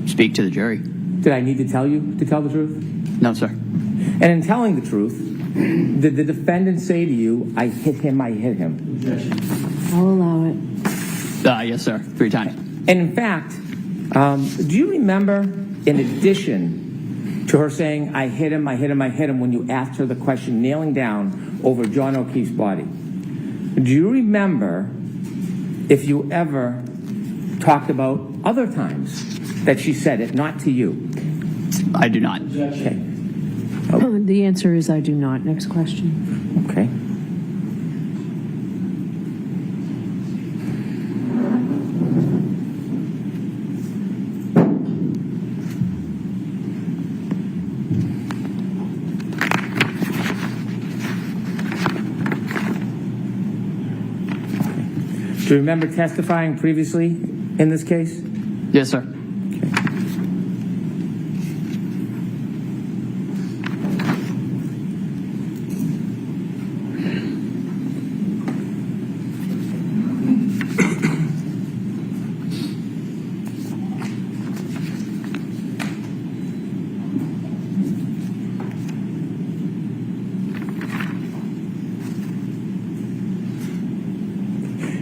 Speak to the jury. Did I need to tell you to tell the truth? No, sir. And in telling the truth, did the defendant say to you, I hit him, I hit him? I'll allow it. Yes, sir. 3 times. And in fact, do you remember, in addition to her saying, I hit him, I hit him, I hit him, when you asked her the question, kneeling down over John O'Keefe's body, do you remember if you ever talked about other times that she said it, not to you? I do not. Okay. The answer is I do not. Next question. Okay. Do you remember testifying previously in this case? Yes, sir.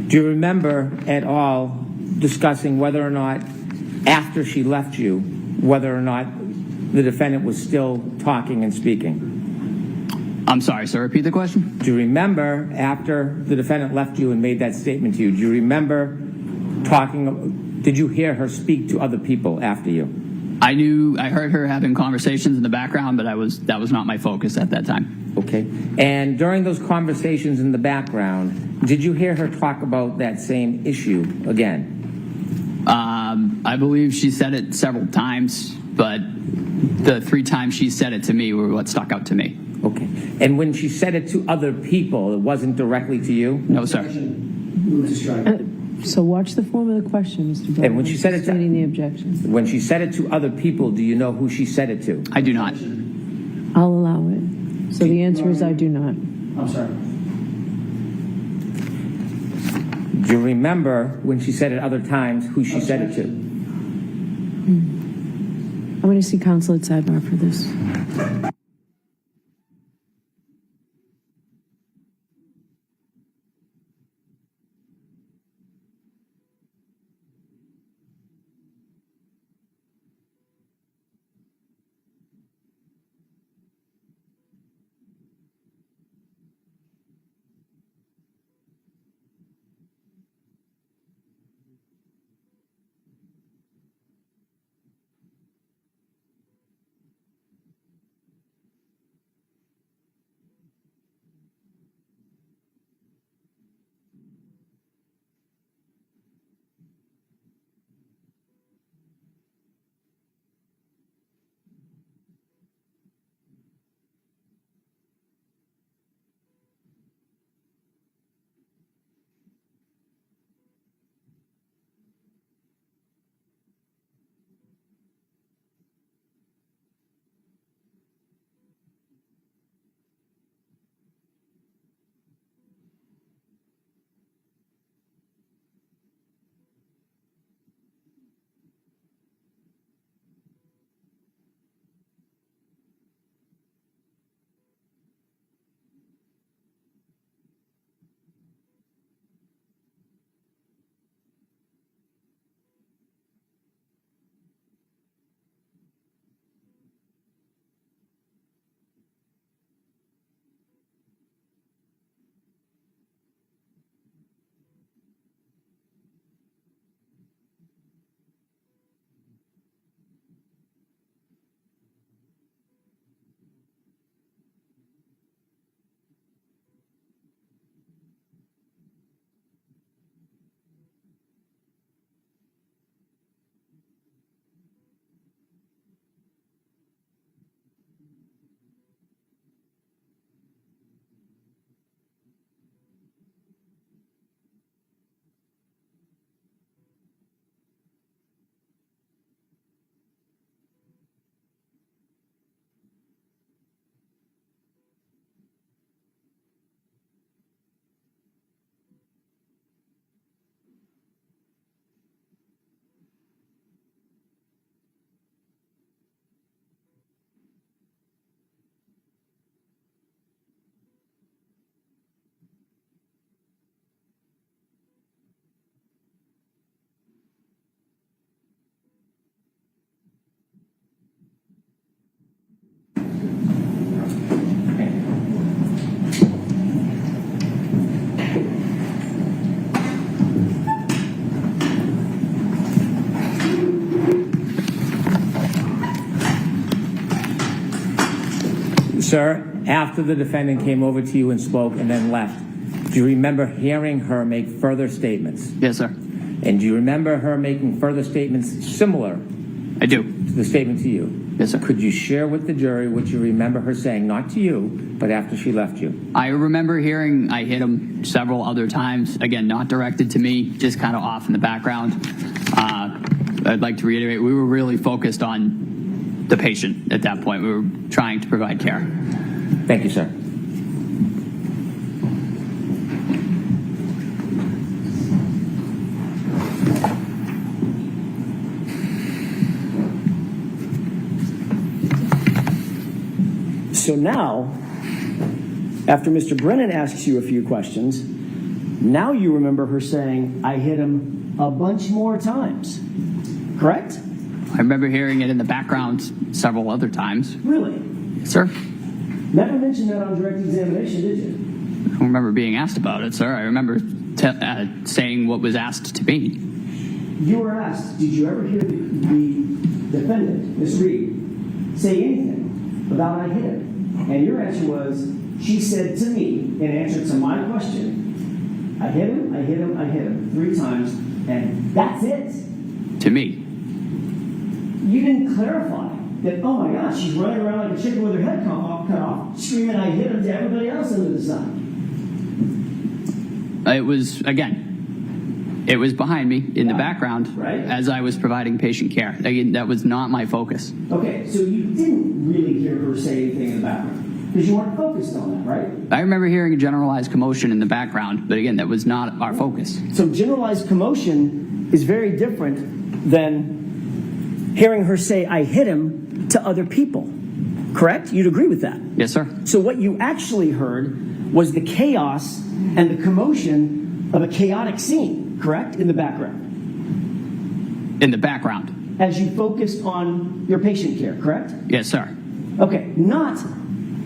Do you remember at all discussing whether or not, after she left you, whether or not the defendant was still talking and speaking? I'm sorry, sir. Repeat the question. Do you remember, after the defendant left you and made that statement to you, do you remember did you hear her speak to other people after you? I heard her having conversations in the background, but that was not my focus at that time. Okay. And during those conversations in the background, did you hear her talk about that same issue again? I believe she said it several times, but the 3 times she said it to me were what stuck out to me. Okay. And when she said it to other people, it wasn't directly to you? No, sir. So watch the form of the question, Mr. Bowman. And when she said it to- Stating the objection. When she said it to other people, do you know who she said it to? I do not. I'll allow it. So the answer is I do not. I'm sorry. Do you remember when she said it other times who she said it to? I'm going to see counsel at sidebar for this. Sir, after the defendant came over to you and spoke and then left, do you remember hearing her make further statements? Yes, sir. And do you remember her making further statements similar I do. to the statement to you? Yes, sir. Could you share with the jury what you remember her saying, not to you, but after she left you? I remember hearing I hit him several other times. Again, not directed to me, just kind of off in the background. I'd like to reiterate, we were really focused on the patient at that point. We were trying to provide care. Thank you, sir. So now, after Mr. Brennan asks you a few questions, now you remember her saying, I hit him a bunch more times, correct? I remember hearing it in the background several other times. Really? Sir, Never mentioned that on direct examination, did you? I don't remember being asked about it, sir. I remember saying what was asked to me. You were asked, did you ever hear the defendant, Ms. Reed, say anything about I hit him? And your answer was, she said to me, in answer to my question, I hit him, I hit him, I hit him 3 times, and that's it. To me. You didn't clarify that, oh my gosh, she's running around like a chicken with her head cut off, screaming I hit him to everybody else under the sun. It was, again, it was behind me in the background right. as I was providing patient care. Again, that was not my focus. Okay, so you didn't really hear her say anything in the background, because you weren't focused on that, right? I remember hearing a generalized commotion in the background, but again, that was not our focus. So generalized commotion is very different than hearing her say, I hit him to other people, correct? You'd agree with that? Yes, sir. So what you actually heard was the chaos and the commotion of a chaotic scene, correct? In the background. In the background. As you focused on your patient care, correct? Yes, sir. Okay, not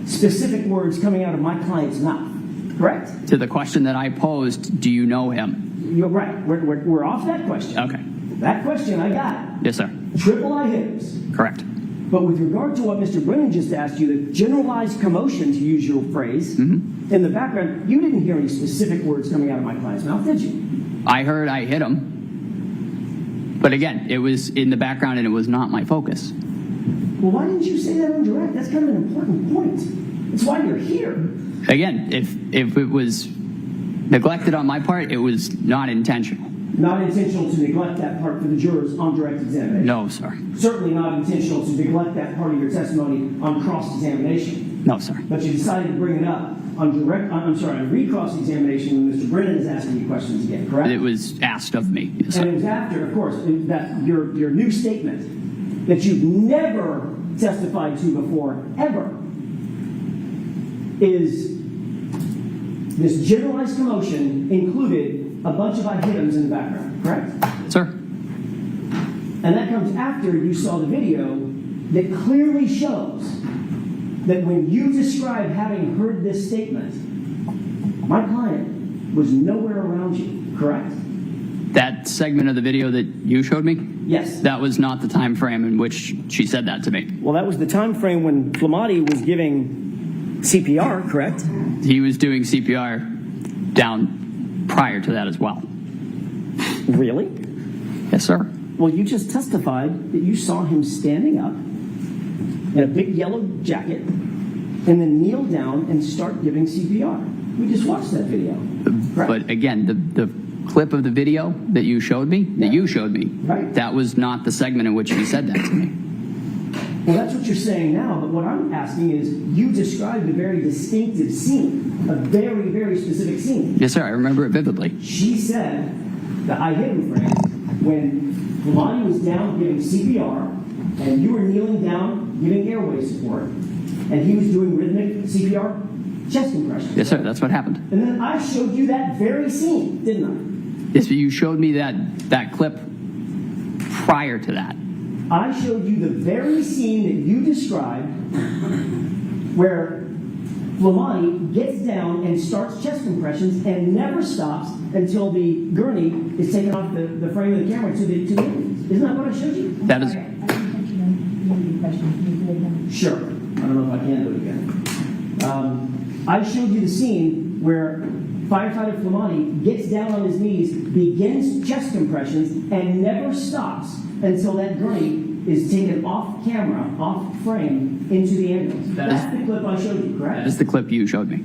specific words coming out of my client's mouth, correct? To the question that I posed, do you know him? You're right. We're off that question. Okay. That question, I got it. Yes, sir. Triple I hitters. Correct. But with regard to what Mr. Brennan just asked you, the generalized commotion, to use your phrase, in the background, you didn't hear any specific words coming out of my client's mouth, did you? I heard I hit him. But again, it was in the background and it was not my focus. Well, why didn't you say that on direct? That's kind of an important point. It's why you're here. Again, if it was neglected on my part, it was not intentional. Not intentional to neglect that part for the jurors on direct examination. No, sir. Certainly not intentional to neglect that part of your testimony on cross-examination. No, sir. But you decided to bring it up on on recross examination when Mr. Brennan is asking you questions again, correct? It was asked of me. Yes, And sir. it was after, of course, that your new statement that you've never testified to before, ever, is this generalized commotion included a bunch of I hit hims in the background, correct? Sir. And that comes after you saw the video that clearly shows that when you describe having heard this statement, my client was nowhere around you, correct? That segment of the video that you showed me? Yes. That was not the time frame in which she said that to me. Well, that was the time frame when Flamati was giving CPR, correct? He was doing CPR down prior to that as well. Really? Yes, sir. Well, you just testified that you saw him standing up in a big yellow jacket and then kneel down and start giving CPR. We just watched that video. Correct? But again, the clip of the video that you showed me, Right. that was not the segment in which he said that to me. Well, that's what you're saying now, but what I'm asking is, you described a very distinctive scene, a very, very specific scene. Yes, sir. I remember it vividly. She said that I hit him phrase when Flamati was down giving CPR and you were kneeling down giving airway support and he was doing rhythmic CPR chest compressions. Yes, sir. That's what happened. And then I showed you that very scene, didn't I? Yes, but you showed me that clip prior to that. I showed you the very scene that you described where Flamati gets down and starts chest compressions and never stops until the gurney is taken off the frame of the camera to the Isn't that what I showed you? That is. I didn't catch you know the question. Can you do it again? Sure. I don't know if I can do it again. I showed you the scene where firefighter Flamani gets down on his knees, begins chest compressions, and never stops until that gurney is taken off camera, off frame, into the ambulance. That's the clip I showed you, correct? That is the clip you showed me.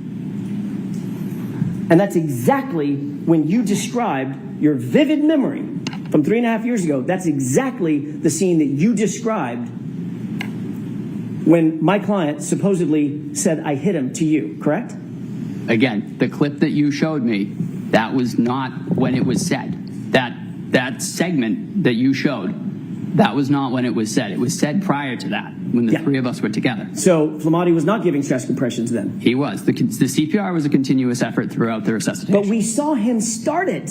And that's exactly when you described your vivid memory from 3.5 years ago. That's exactly the scene that you described when my client supposedly said, I hit him to you, correct? Again, the clip that you showed me, that was not when it was said. That segment that you showed, that was not when it was said. It was said prior to that, when the three of us were together. So Flamani was not giving chest compressions then? He was. The CPR was a continuous effort throughout the resuscitation. But we saw him start it.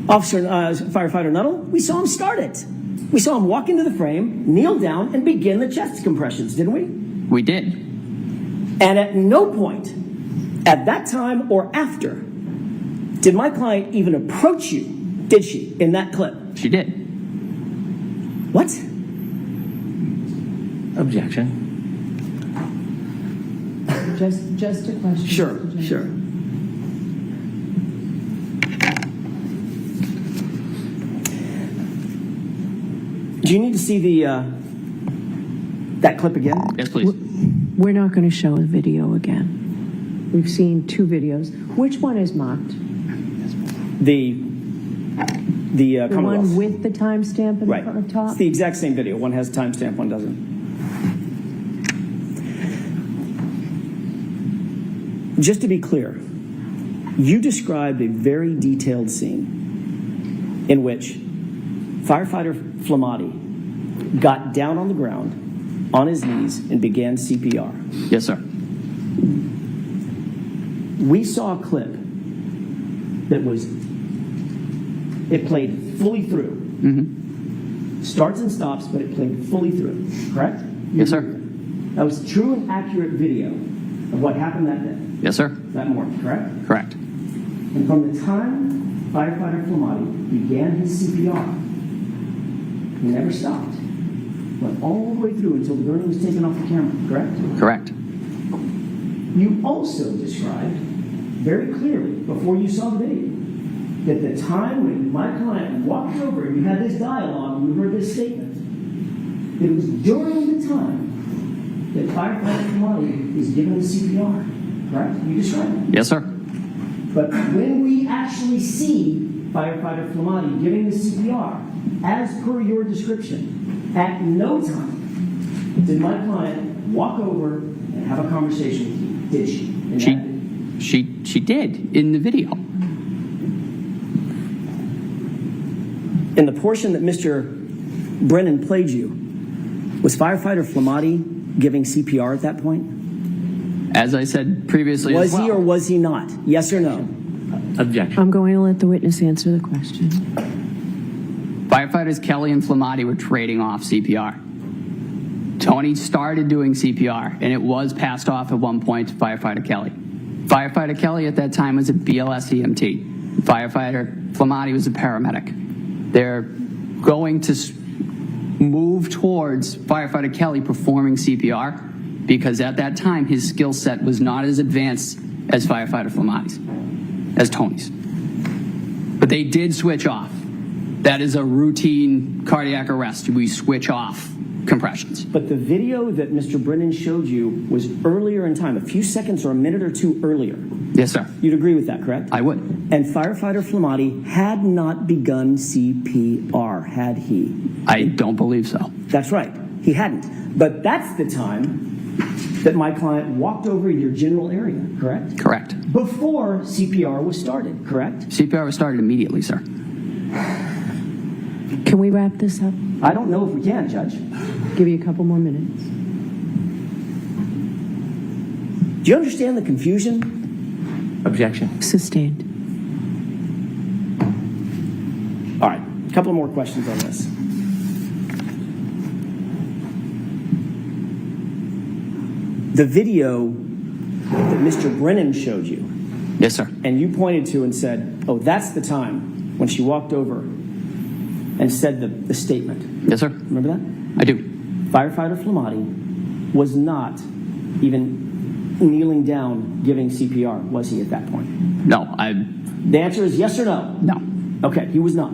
Firefighter Nuttall, we saw him start it. We saw him walk into the frame, kneel down, and begin the chest compressions, didn't we? We did. And at no point, at that time or after, did my client even approach you, did she, in that clip? She did. What? Objection. Just a question. Sure, Mr. Jackson. sure. Do you need to see that clip again? Yes, please. We're not going to show the video again. We've seen 2 videos. Which one is marked? The The Commonwealth. one with the timestamp in Right. the top? It's the exact same video. One has a timestamp, one doesn't. Just to be clear, you described a very detailed scene in which firefighter Flamati got down on the ground, on his knees, and began CPR. Yes, sir. We saw a clip that it played fully through. Starts and stops, but it played fully through, correct? Yes, sir. That was true and accurate video of what happened that day, Yes, sir. that morning, correct? Correct. And from the time firefighter Flamati began his CPR, he never stopped. Went all the way through until the gurney was taken off the camera, correct? Correct. You also described very clearly before you saw the video that the time when my client walked over and you had this dialogue and you heard this statement, it was during the time that firefighter Flamati is given the CPR, correct? You described it. Yes, sir. But when we actually see firefighter Flamati giving the CPR, as per your description, at no time did my client walk over and have a conversation with you, did she? She did in the video. In the portion that Mr. Brennan played you, was firefighter Flamati giving CPR at that point? As I said previously, Was as well. he or was he not? Yes or no? Objection. I'm going to let the witness answer the question. Firefighters Kelly and Flamati were trading off CPR. Tony started doing CPR, and it was passed off at one point to firefighter Kelly. Firefighter Kelly at that time was a BLS EMT. Firefighter Flamati was a paramedic. They're going to move towards firefighter Kelly performing CPR because at that time his skill set was not as advanced as firefighter Flamati's, as Tony's. But they did switch off. That is a routine cardiac arrest. We switch off compressions. But the video that Mr. Brennan showed you was earlier in time, a few seconds or a minute or two earlier. Yes, sir. You'd agree with that, correct? I would. And firefighter Flamati had not begun CPR, had he? I don't believe so. That's right, he hadn't. But that's the time that my client walked over your general area, correct? Correct. Before CPR was started, correct? CPR was started immediately, sir. Can we wrap this up? I don't know if we can, Judge. Give you a couple more minutes. Do you understand the confusion? Objection. Sustained. All right, a couple more questions on this. The video that Mr. Brennan showed you, Yes, sir. and you pointed to and said, oh, that's the time when she walked over and said the statement. Yes, sir. Remember that? I do. Firefighter Flamati was not even kneeling down giving CPR, was he at that point? No, The answer is yes or no? no. Okay, he was not.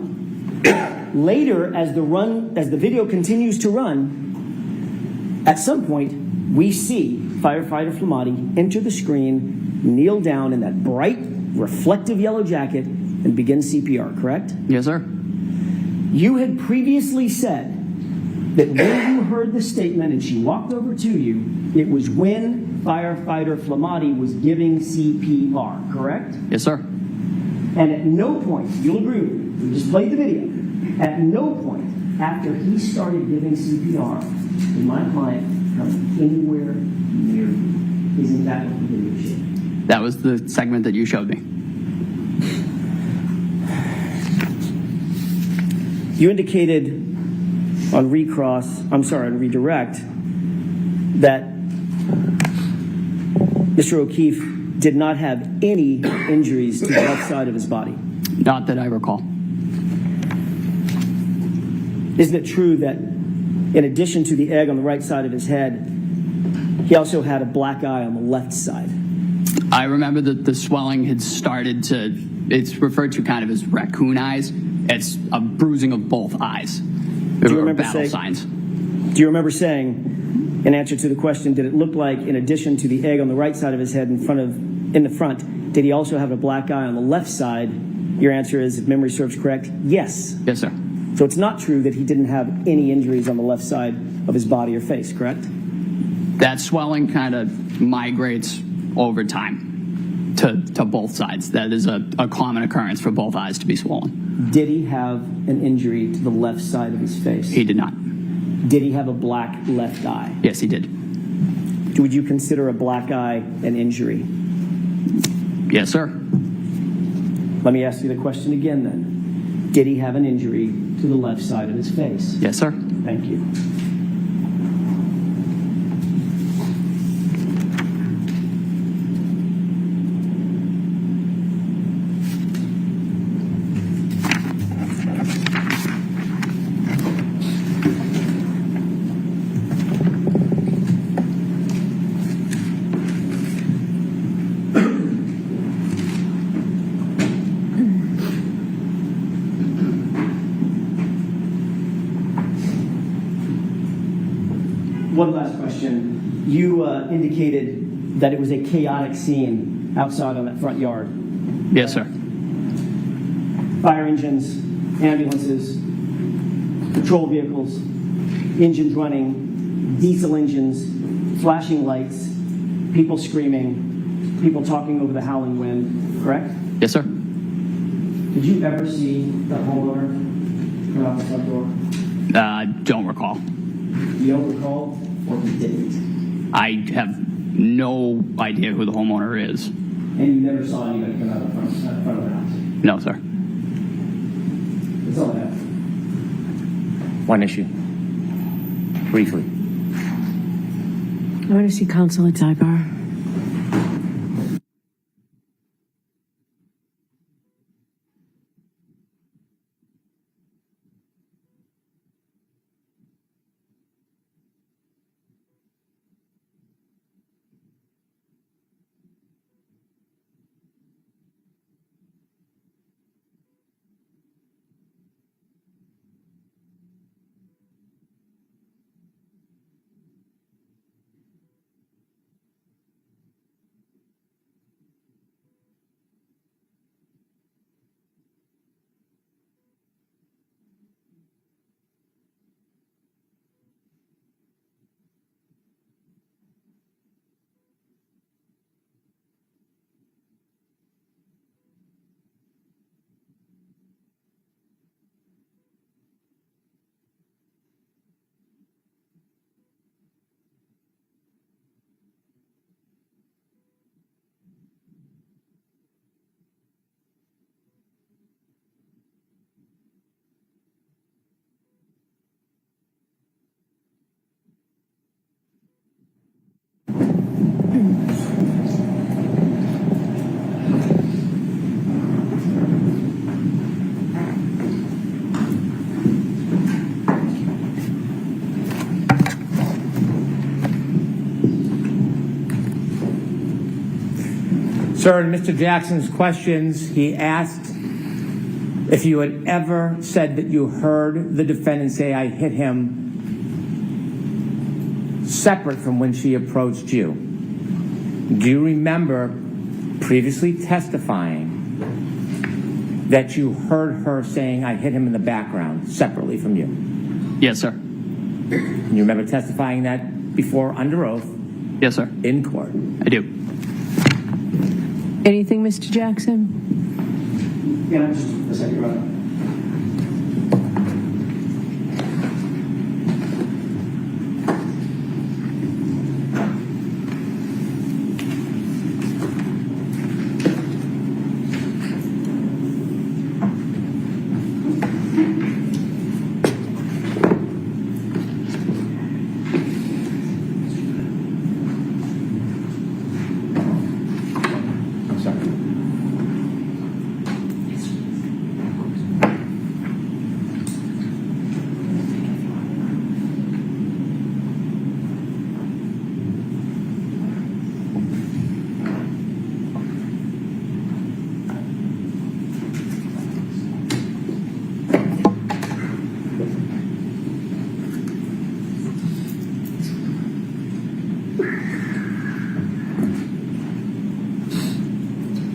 Later, as the video continues to run, at some point, we see firefighter Flamati enter the screen, kneel down in that bright, reflective yellow jacket, and begin CPR, correct? Yes, sir. You had previously said that when you heard the statement and she walked over to you, it was when firefighter Flamati was giving CPR, correct? Yes, sir. And at no point, you'll agree with me, we just played the video, at no point after he started giving CPR did my client come anywhere near you. Isn't that what the video showed? That was the segment that you showed me. You indicated on redirect, that Mr. O'Keefe did not have any injuries to the left side of his body. Not that I recall. Isn't it true that in addition to the egg on the right side of his head, he also had a black eye on the left side? I remember that the swelling had started to, it's referred to kind of as raccoon eyes. It's a bruising of both eyes. Do you remember battle signs. Do you remember saying, in answer to the question, did it look like, in addition to the egg on the right side of his head in the front, did he also have a black eye on the left side? Your answer is, if memory serves correct, yes. Yes, sir. So it's not true that he didn't have any injuries on the left side of his body or face, correct? That swelling kind of migrates over time to both sides. That is a common occurrence for both eyes to be swollen. Did he have an injury to the left side of his face? He did not. Did he have a black left eye? Yes, he did. Would you consider a black eye an injury? Yes, sir. Let me ask you the question again then. Did he have an injury to the left side of his face? Yes, sir. Thank you. One last question. You indicated that it was a chaotic scene outside on that front yard. Yes, sir. Fire engines, ambulances, patrol vehicles, engines running, diesel engines, flashing lights, people screaming, people talking over the howling wind, correct? Yes, sir. Did you ever see the homeowner come out the front door? I don't recall. You don't recall, or you didn't? I have no idea who the homeowner is. And you never saw anybody come out the front of the house? No, sir. That's all I have. One issue. Briefly. I want to see counsel at Zybar. Sir, in Mr. Jackson's questions, he asked if you had ever said that you heard the defendant say, "I hit him," separate from when she approached you. Do you remember previously testifying that you heard her saying, "I hit him in the background," separately from you? Yes, sir. You remember testifying that before under oath Yes, sir. in court? I do. Anything, Mr. Jackson? Yeah, just a second, Your Honor.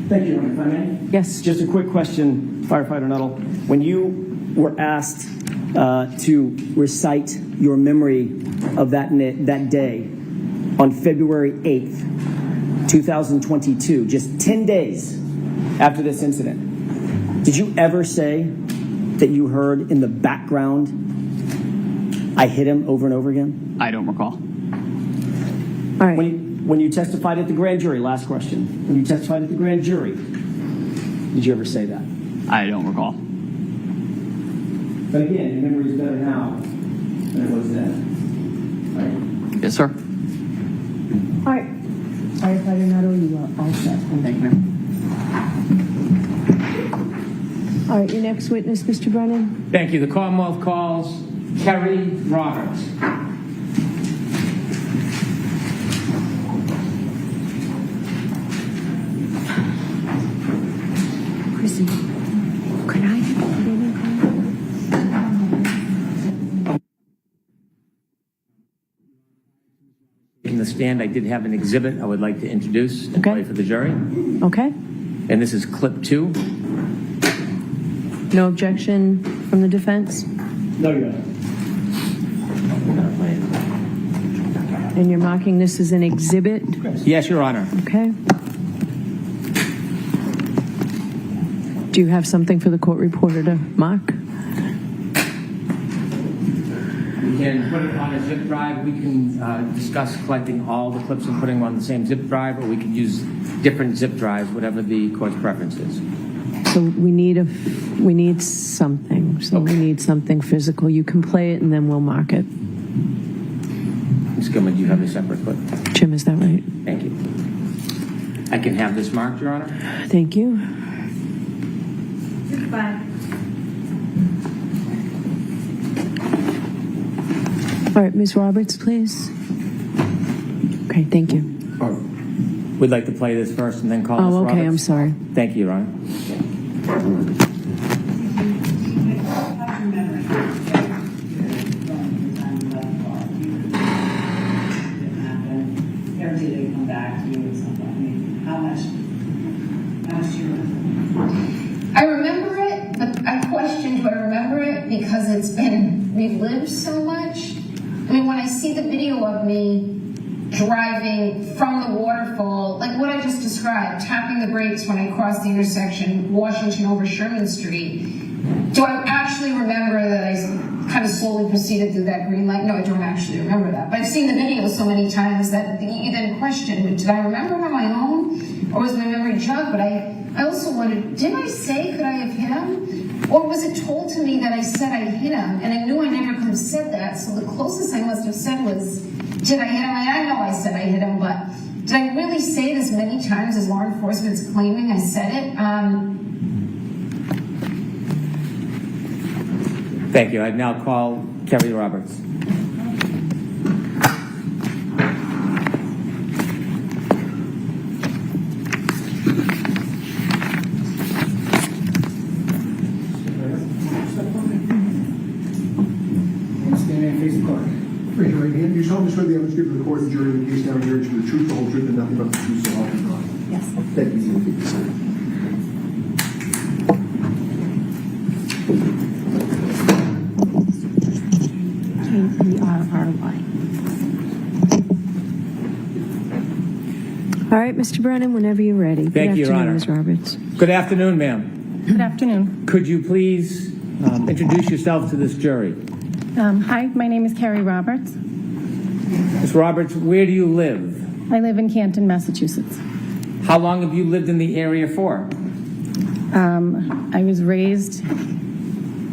Thank you, Your Honor. If I may? Yes. Just a quick question, Firefighter Nuttall. When you were asked to recite your memory of that day on February 8th, 2022, just 10 days after this incident, did you ever say that you heard in the background, "I hit him" over and over again? I don't recall. All right. When you testified at the grand jury, last question, when you testified at the grand jury, did you ever say that? I don't recall. But again, your memory is better now than it was then. Right? Yes, sir. All right. Firefighter Nuttall, you are all set. Thank you, ma'am. All right, your next witness, Mr. Brennan. Thank you. The Commonwealth calls Kerry Roberts. Chrissy, could I put in a call? In the stand, I did have an exhibit I would like to introduce and Okay. play for the jury. Okay. And this is clip 2. No objection from the defense? No, Your Honor. And you're marking this as an exhibit? Yes, Your Honor. Okay. Do you have something for the court reporter to mark? We can put it on a zip drive. We can discuss collecting all the clips and putting them on the same zip drive, or we can use different zip drives, whatever the court's preference is. So we need something. So we need something physical. You can play it and then we'll mark it. Ms. Gilman, do you have a separate clip? Jim, is that right? Thank you. I can have this marked, Your Honor. Thank you. Goodbye. All right, Ms. Roberts, please. Okay, thank you. We'd like to play this first and then call Ms. Oh, okay, Roberts. I'm sorry. Thank you, Your Honor. Did they come back to you or something? I mean, how much do you remember? I remember it, but I question, do I remember it because it's been relived so much? I mean, when I see the video of me driving from the waterfall, like what I just described, tapping the brakes when I crossed the intersection, Washington over Sherman Street, do I actually remember that I kind of slowly proceeded through that green light? No, I don't actually remember that. But I've seen the video so many times that you then question, did I remember it on my own? Or was my memory jogged? But I also wondered, did I say, could I have hit him? Or was it told to me that I said I hit him? And I knew I never could have said that, so the closest I must have said was, did I hit him? I know I said I hit him, but did I really say it as many times as law enforcement's claiming I said it? Thank you. I now call Kerry Roberts. right hand. Do you solemnly swear the evidence given to the court and jury in the case now hearing to be the truth, the whole truth, and nothing but the truth, so help you God? Yes. Thank you. You may be seated. K-E-R-R-Y. All right, Mr. Brennan, whenever you're ready. Thank you, Your Honor. Good afternoon, Ms. Roberts. Good afternoon, ma'am. Good afternoon. Could you please introduce yourself to this jury? Hi, my name is Carrie Roberts. Ms. Roberts, where do you live? I live in Canton, Massachusetts. How long have you lived in the area for? I was raised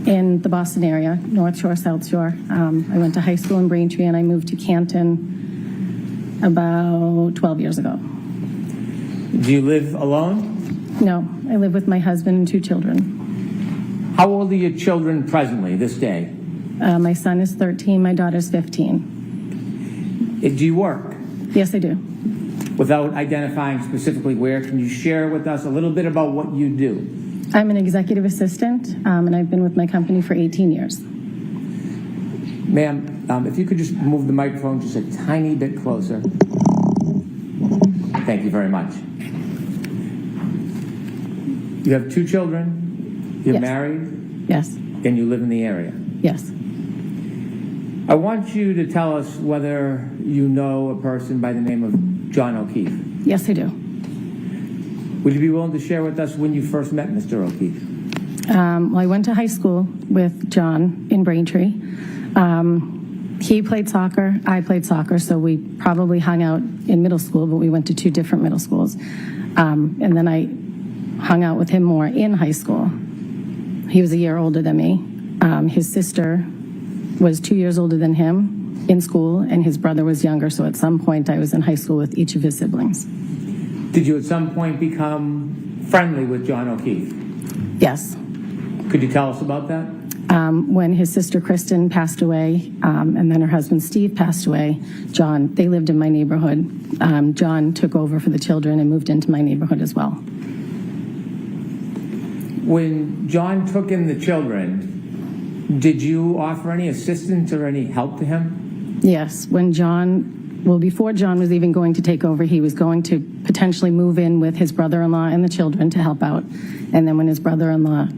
in the Boston area, North Shore, South Shore. I went to high school in Braintree, and I moved to Canton about 12 years ago. Do you live alone? No, I live with my husband and 2 children. How old are your children presently, this day? My son is 13, my daughter's 15. Do you work? Yes, I do. Without identifying specifically where, can you share with us a little bit about what you do? I'm an executive assistant, and I've been with my company for 18 years. Ma'am, if you could just move the microphone just a tiny bit closer. Thank you very much. You have 2 children, you're Yes. married, Yes, and you live in the area. yes. I want you to tell us whether you know a person by the name of John O'Keefe. Yes, I do. Would you be willing to share with us when you first met Mr. O'Keefe? Well, I went to high school with John in Braintree. He played soccer, I played soccer, so we probably hung out in middle school, but we went to 2 different middle schools. And then I hung out with him more in high school. He was a year older than me. His sister was 2 years older than him in school, and his brother was younger, so at some point I was in high school with each of his siblings. Did you at some point become friendly with John O'Keefe? Yes. Could you tell us about that? When his sister Kristen passed away, and then her husband Steve passed away, they lived in my neighborhood. John took over for the children and moved into my neighborhood as well. When John took in the children, did you offer any assistance or any help to him? Yes, before John was even going to take over, he was going to potentially move in with his brother-in-law and the children to help out. And then when his brother-in-law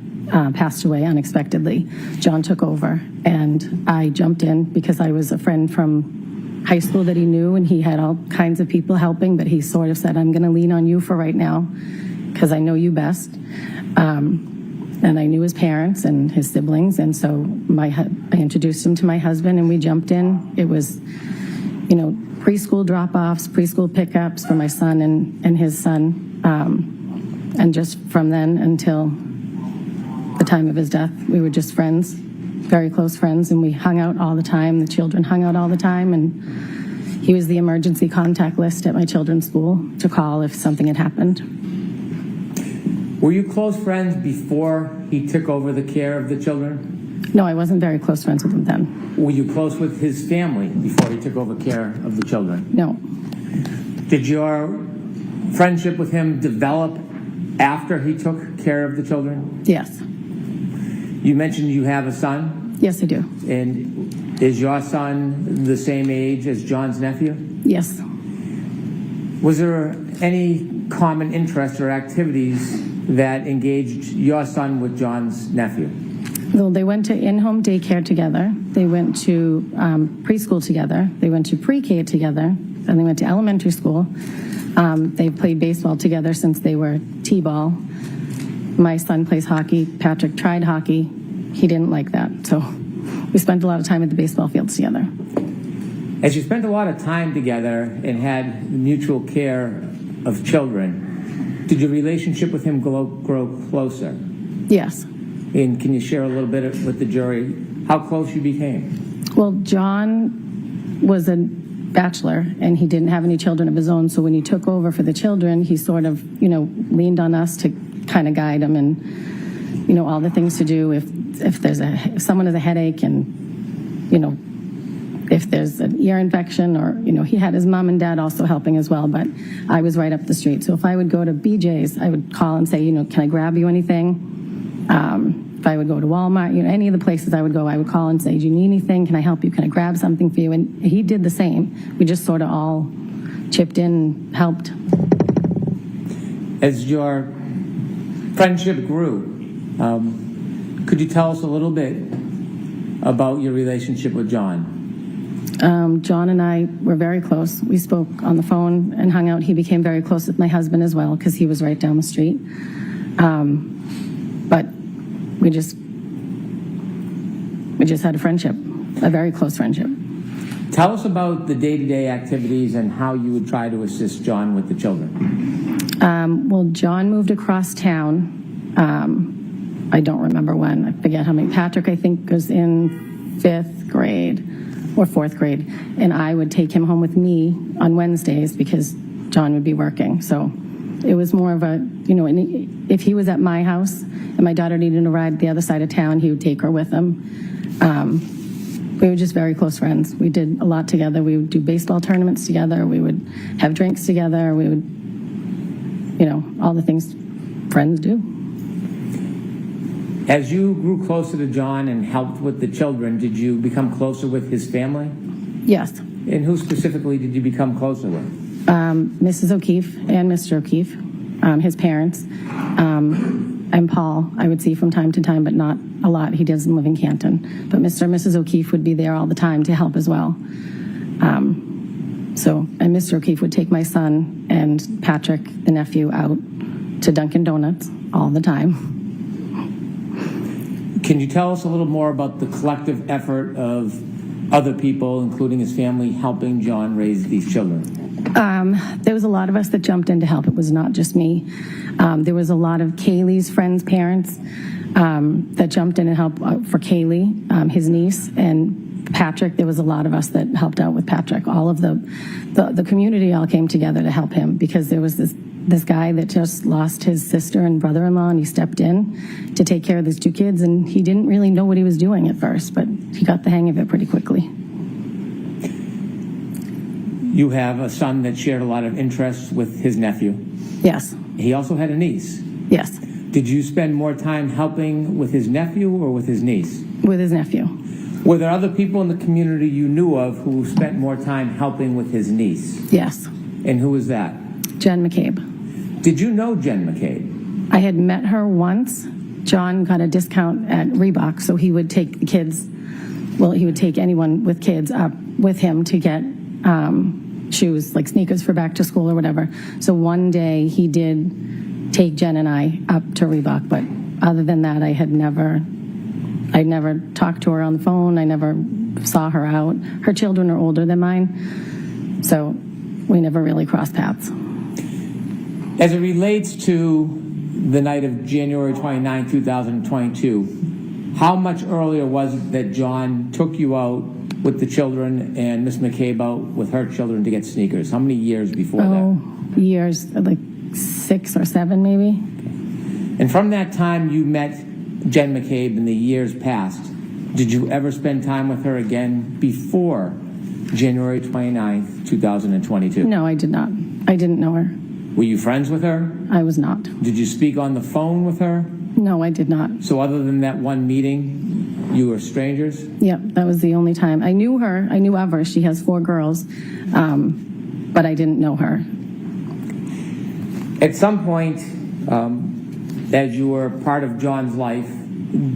passed away unexpectedly, John took over, and I jumped in because I was a friend from high school that he knew, and he had all kinds of people helping, but he sort of said, I'm going to lean on you for right now because I know you best. And I knew his parents and his siblings, and so I introduced him to my husband, and we jumped in. It was, preschool drop-offs, preschool pickups for my son and his son, and just from then until the time of his death, we were just friends, very close friends, and we hung out all the time. The children hung out all the time, and he was the emergency contact list at my children's school to call if something had happened. Were you close friends before he took over the care of the children? No, I wasn't very close friends with him then. Were you close with his family before he took over care of the children? No. Did your friendship with him develop after he took care of the children? Yes. You mentioned you have a son? Yes, I do. And is your son the same age as John's nephew? Yes. Was there any common interests or activities that engaged your son with John's nephew? Well, they went to in-home daycare together. They went to preschool together. They went to pre-K together. Then they went to elementary school. They've played baseball together since they were T-ball. My son plays hockey. Patrick tried hockey. He didn't like that. So we spent a lot of time at the baseball fields together. As you spent a lot of time together and had mutual care of children, did your relationship with him grow closer? Yes. And can you share a little bit with the jury how close you became? Well, John was a bachelor, and he didn't have any children of his own, so when he took over for the children, he sort of, leaned on us to kind of guide him and, all the things to do if someone has a headache and, if there's an ear infection or, he had his mom and dad also helping as well, but I was right up the street. So if I would go to BJ's, I would call and say, can I grab you anything? if I would go to Walmart, any of the places I would go, I would call and say, do you need anything? Can I help you? Can I grab something for you? And he did the same. We just sort of all chipped in and helped. As your friendship grew, could you tell us a little bit about your relationship with John? John and I were very close. We spoke on the phone and hung out. He became very close with my husband as well because he was right down the street. But we just had a friendship, a very close friendship. Tell us about the day-to-day activities and how you would try to assist John with the children. Well, John moved across town. I don't remember when. I forget how many. Patrick, I think, was in 5th grade or 4th grade, and I would take him home with me on Wednesdays because John would be working. So it was more of a, if he was at my house and my daughter needed a ride the other side of town, he would take her with him. We were just very close friends. We did a lot together. We would do baseball tournaments together. We would have drinks together. We would, all the things friends do. As you grew closer to John and helped with the children, did you become closer with his family? Yes. And who specifically did you become closer with? Mrs. O'Keefe and Mr. O'Keefe, his parents, and Paul I would see from time to time, but not a lot. He doesn't live in Canton. But Mr. and Mrs. O'Keefe would be there all the time to help as well. And Mr. O'Keefe would take my son and Patrick, the nephew, out to Dunkin' Donuts all the time. Can you tell us a little more about the collective effort of other people, including his family, helping John raise these children? There was a lot of us that jumped in to help. It was not just me. There was a lot of Kaylee's friends' parents that jumped in and helped for Kaylee, his niece, and Patrick. There was a lot of us that helped out with Patrick. All of the community all came together to help him because there was this guy that just lost his sister and brother-in-law, and he stepped in to take care of these 2 kids, and he didn't really know what he was doing at first, but he got the hang of it pretty quickly. You have a son that shared a lot of interests with his nephew. Yes. He also had a niece. Yes. Did you spend more time helping with his nephew or with his niece? With his nephew. Were there other people in the community you knew of who spent more time helping with his niece? Yes. And who was that? Jen McCabe. Did you know Jen McCabe? I had met her once. John got a discount at Reebok, so he would take the kids, he would take anyone with kids up with him to get shoes, like sneakers for back to school or whatever. So one day he did take Jen and I up to Reebok, but other than that, I'd never talked to her on the phone. I never saw her out. Her children are older than mine, so we never really crossed paths. As it relates to the night of January 29, 2022, how much earlier was it that John took you out with the children and Miss McCabe out with her children to get sneakers? How many years before that? Years, like 6 or 7 maybe. And from that time you met Jen McCabe in the years past, did you ever spend time with her again before January 29th, 2022? No, I did not. I didn't know her. Were you friends with her? I was not. Did you speak on the phone with her? No, I did not. So other than that one meeting, you were strangers? Yep, that was the only time. I knew her. I knew of her. She has 4 girls, but I didn't know her. At some point, as you were part of John's life,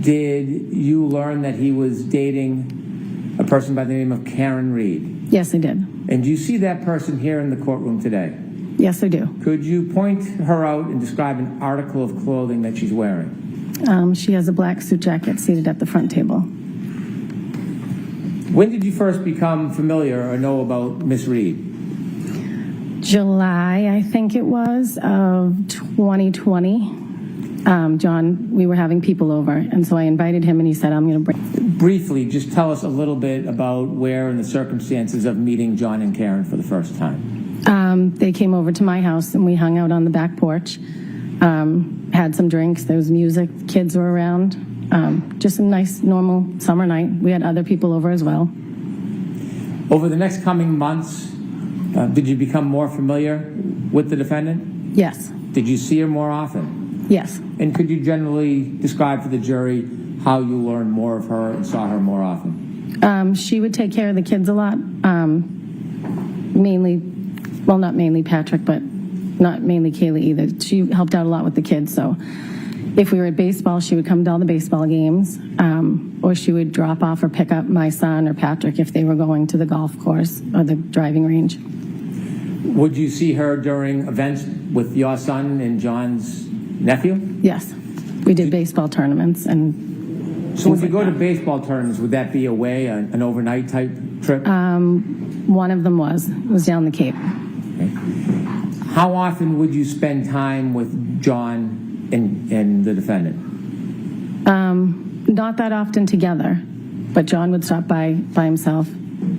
did you learn that he was dating a person by the name of Karen Reed? Yes, I did. And do you see that person here in the courtroom today? Yes, I do. Could you point her out and describe an article of clothing that she's wearing? She has a black suit jacket seated at the front table. When did you first become familiar or know about Miss Reed? July, I think it was, of 2020. John, we were having people over, and so I invited him, and he said, I'm going to bring... Briefly, just tell us a little bit about where and the circumstances of meeting John and Karen for the first time. They came over to my house, and we hung out on the back porch, had some drinks, there was music, kids were around, just a nice, normal summer night. We had other people over as well. Over the next coming months, did you become more familiar with the defendant? Yes. Did you see her more often? Yes. And could you generally describe for the jury how you learned more of her and saw her more often? She would take care of the kids a lot. Mainly, well, not mainly Patrick, but not mainly Kaylee either. She helped out a lot with the kids. So if we were at baseball, she would come to all the baseball games, or she would drop off or pick up my son or Patrick if they were going to the golf course or the driving range. Would you see her during events with your son and John's nephew? Yes. We did baseball tournaments and So when you go to baseball tournaments, would that be away, an overnight type trip? one of them was down the Cape. How often would you spend time with John and the defendant? Not that often together, but John would stop by himself.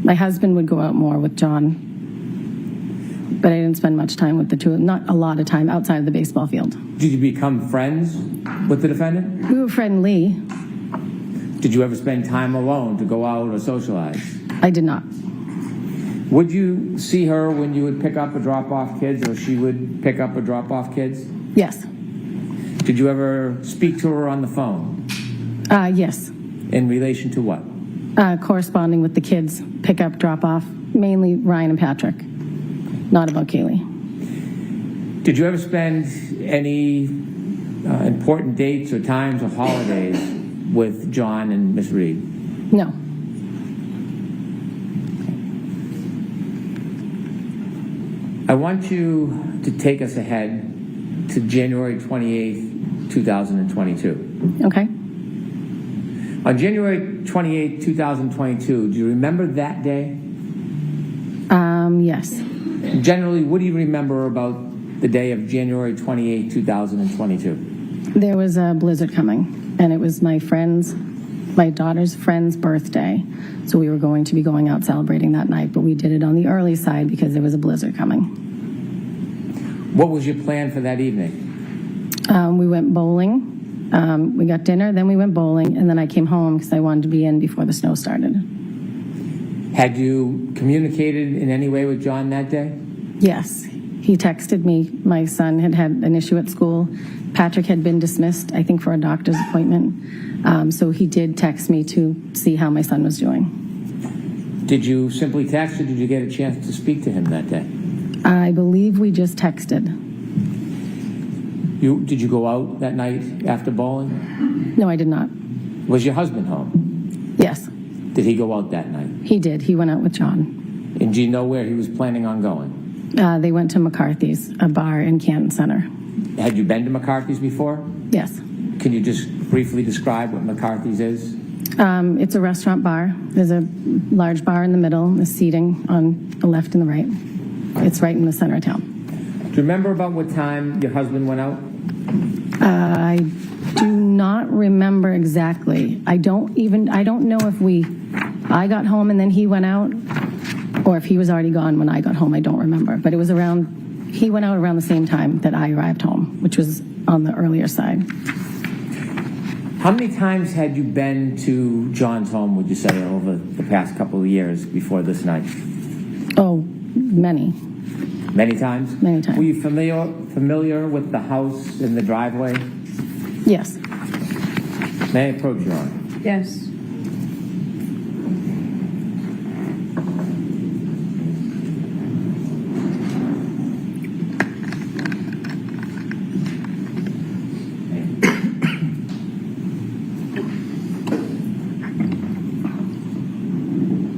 My husband would go out more with John, but I didn't spend much time with the two, not a lot of time outside of the baseball field. Did you become friends with the defendant? We were friendly. Did you ever spend time alone to go out or socialize? I did not. Would you see her when you would pick up or drop off kids, or she would pick up or drop off kids? Yes. Did you ever speak to her on the phone? Yes. In relation to what? Corresponding with the kids, pick up, drop off, mainly Ryan and Patrick, not about Kaylee. Did you ever spend any important dates or times or holidays with John and Miss Reed? No. I want you to take us ahead to January 28th, 2022. Okay. On January 28th, 2022, do you remember that day? Yes. Generally, what do you remember about the day of January 28th, 2022? There was a blizzard coming, and it was my daughter's friend's birthday. So we were going to be going out celebrating that night, but we did it on the early side because there was a blizzard coming. What was your plan for that evening? We went bowling. We got dinner, then we went bowling, and then I came home because I wanted to be in before the snow started. Had you communicated in any way with John that day? Yes. He texted me. My son had an issue at school. Patrick had been dismissed, I think, for a doctor's appointment. So he did text me to see how my son was doing. Did you simply text, or did you get a chance to speak to him that day? I believe we just texted. Did you go out that night after bowling? No, I did not. Was your husband home? Yes, Did he go out that night? he did. He went out with John. And do you know where he was planning on going? They went to McCarthy's, a bar in Canton Center. Had you been to McCarthy's before? Yes. Can you just briefly describe what McCarthy's is? It's a restaurant bar. There's a large bar in the middle, the seating on the left and the right. It's right in the center of town. Do you remember about what time your husband went out? I do not remember exactly. I don't know if I got home and then he went out, or if he was already gone when I got home. I don't remember. But it was he went out around the same time that I arrived home, which was on the earlier side. How many times had you been to John's home, would you say, over the past couple of years before this night? Oh, many. Many times? Many times. Were you familiar with the house and the driveway? Yes. May I approach you on? Yes.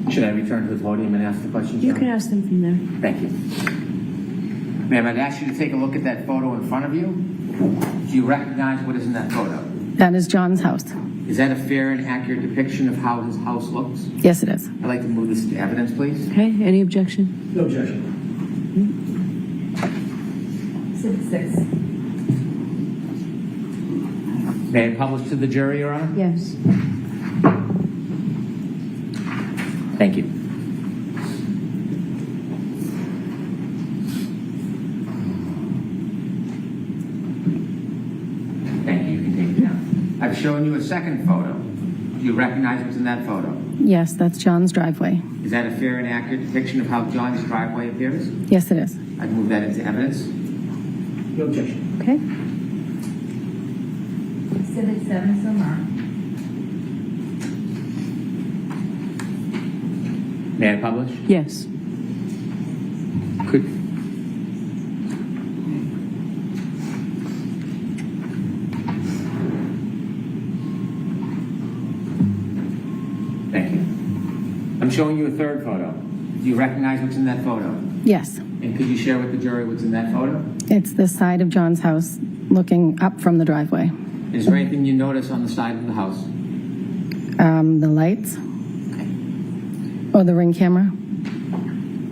Should I return to the podium and ask the questions? You now? can ask them from there. Thank you. Ma'am, I'd ask you to take a look at that photo in front of you. Do you recognize what is in that photo? That is John's house. Is that a fair and accurate depiction of how his house looks? Yes, it is. I'd like to move this to evidence, please. Okay, any objection? No objection. 6. May I publish to the jury, Your Honor? Yes. Thank you. Thank you. You can take it down. I've shown you a second photo. Do you recognize what's in that photo? Yes, that's John's driveway. Is that a fair and accurate depiction of how John's driveway appears? Yes, it is. I'd move that into evidence. No objection. Okay. Exhibit 7 so marked. May I publish? Yes. Could. Thank you. I'm showing you a third photo. Do you recognize what's in that photo? Yes. And could you share with the jury what's in that photo? It's the side of John's house looking up from the driveway. Is there anything you notice on the side of the house? The lights or the ring camera.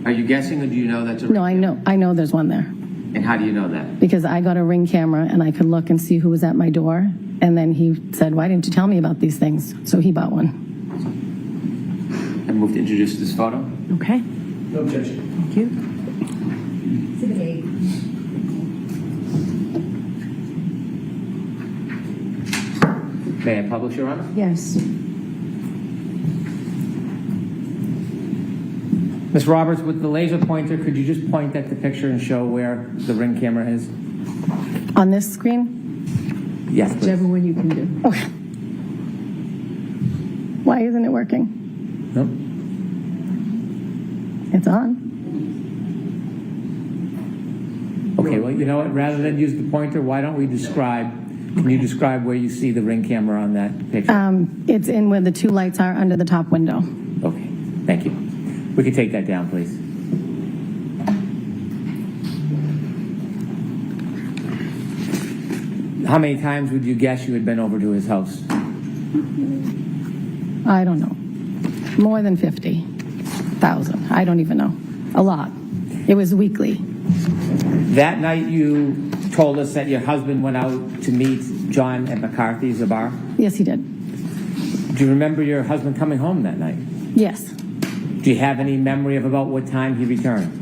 Are you guessing, or do you know that's a No, I know there's one there And how do you know that? because I got a ring camera and I could look and see who was at my door. And then he said, "Why didn't you tell me about these things?" So he bought one. I move to introduce this photo. Okay. No objection. Thank you. Exhibit 8. May I publish, Your Honor? Yes. Ms. Roberts, with the laser pointer, could you just point at the picture and show where the ring camera is? On this screen? Yes, please. Whichever one you can do. Okay. Why isn't it working? Nope. It's on. Okay, well, you know what? Rather than use the pointer, why don't we describe? Can you describe where you see the ring camera on that picture? It's in where the two lights are under the top window. Okay, thank you. We could take that down, please. How many times would you guess you had been over to his house? I don't know. More than 50,000. I don't even know. A lot. It was weekly. That night you told us that your husband went out to meet John at McCarthy's, a bar. Yes, he did. Do you remember your husband coming home that night? Yes. Do you have any memory of about what time he returned?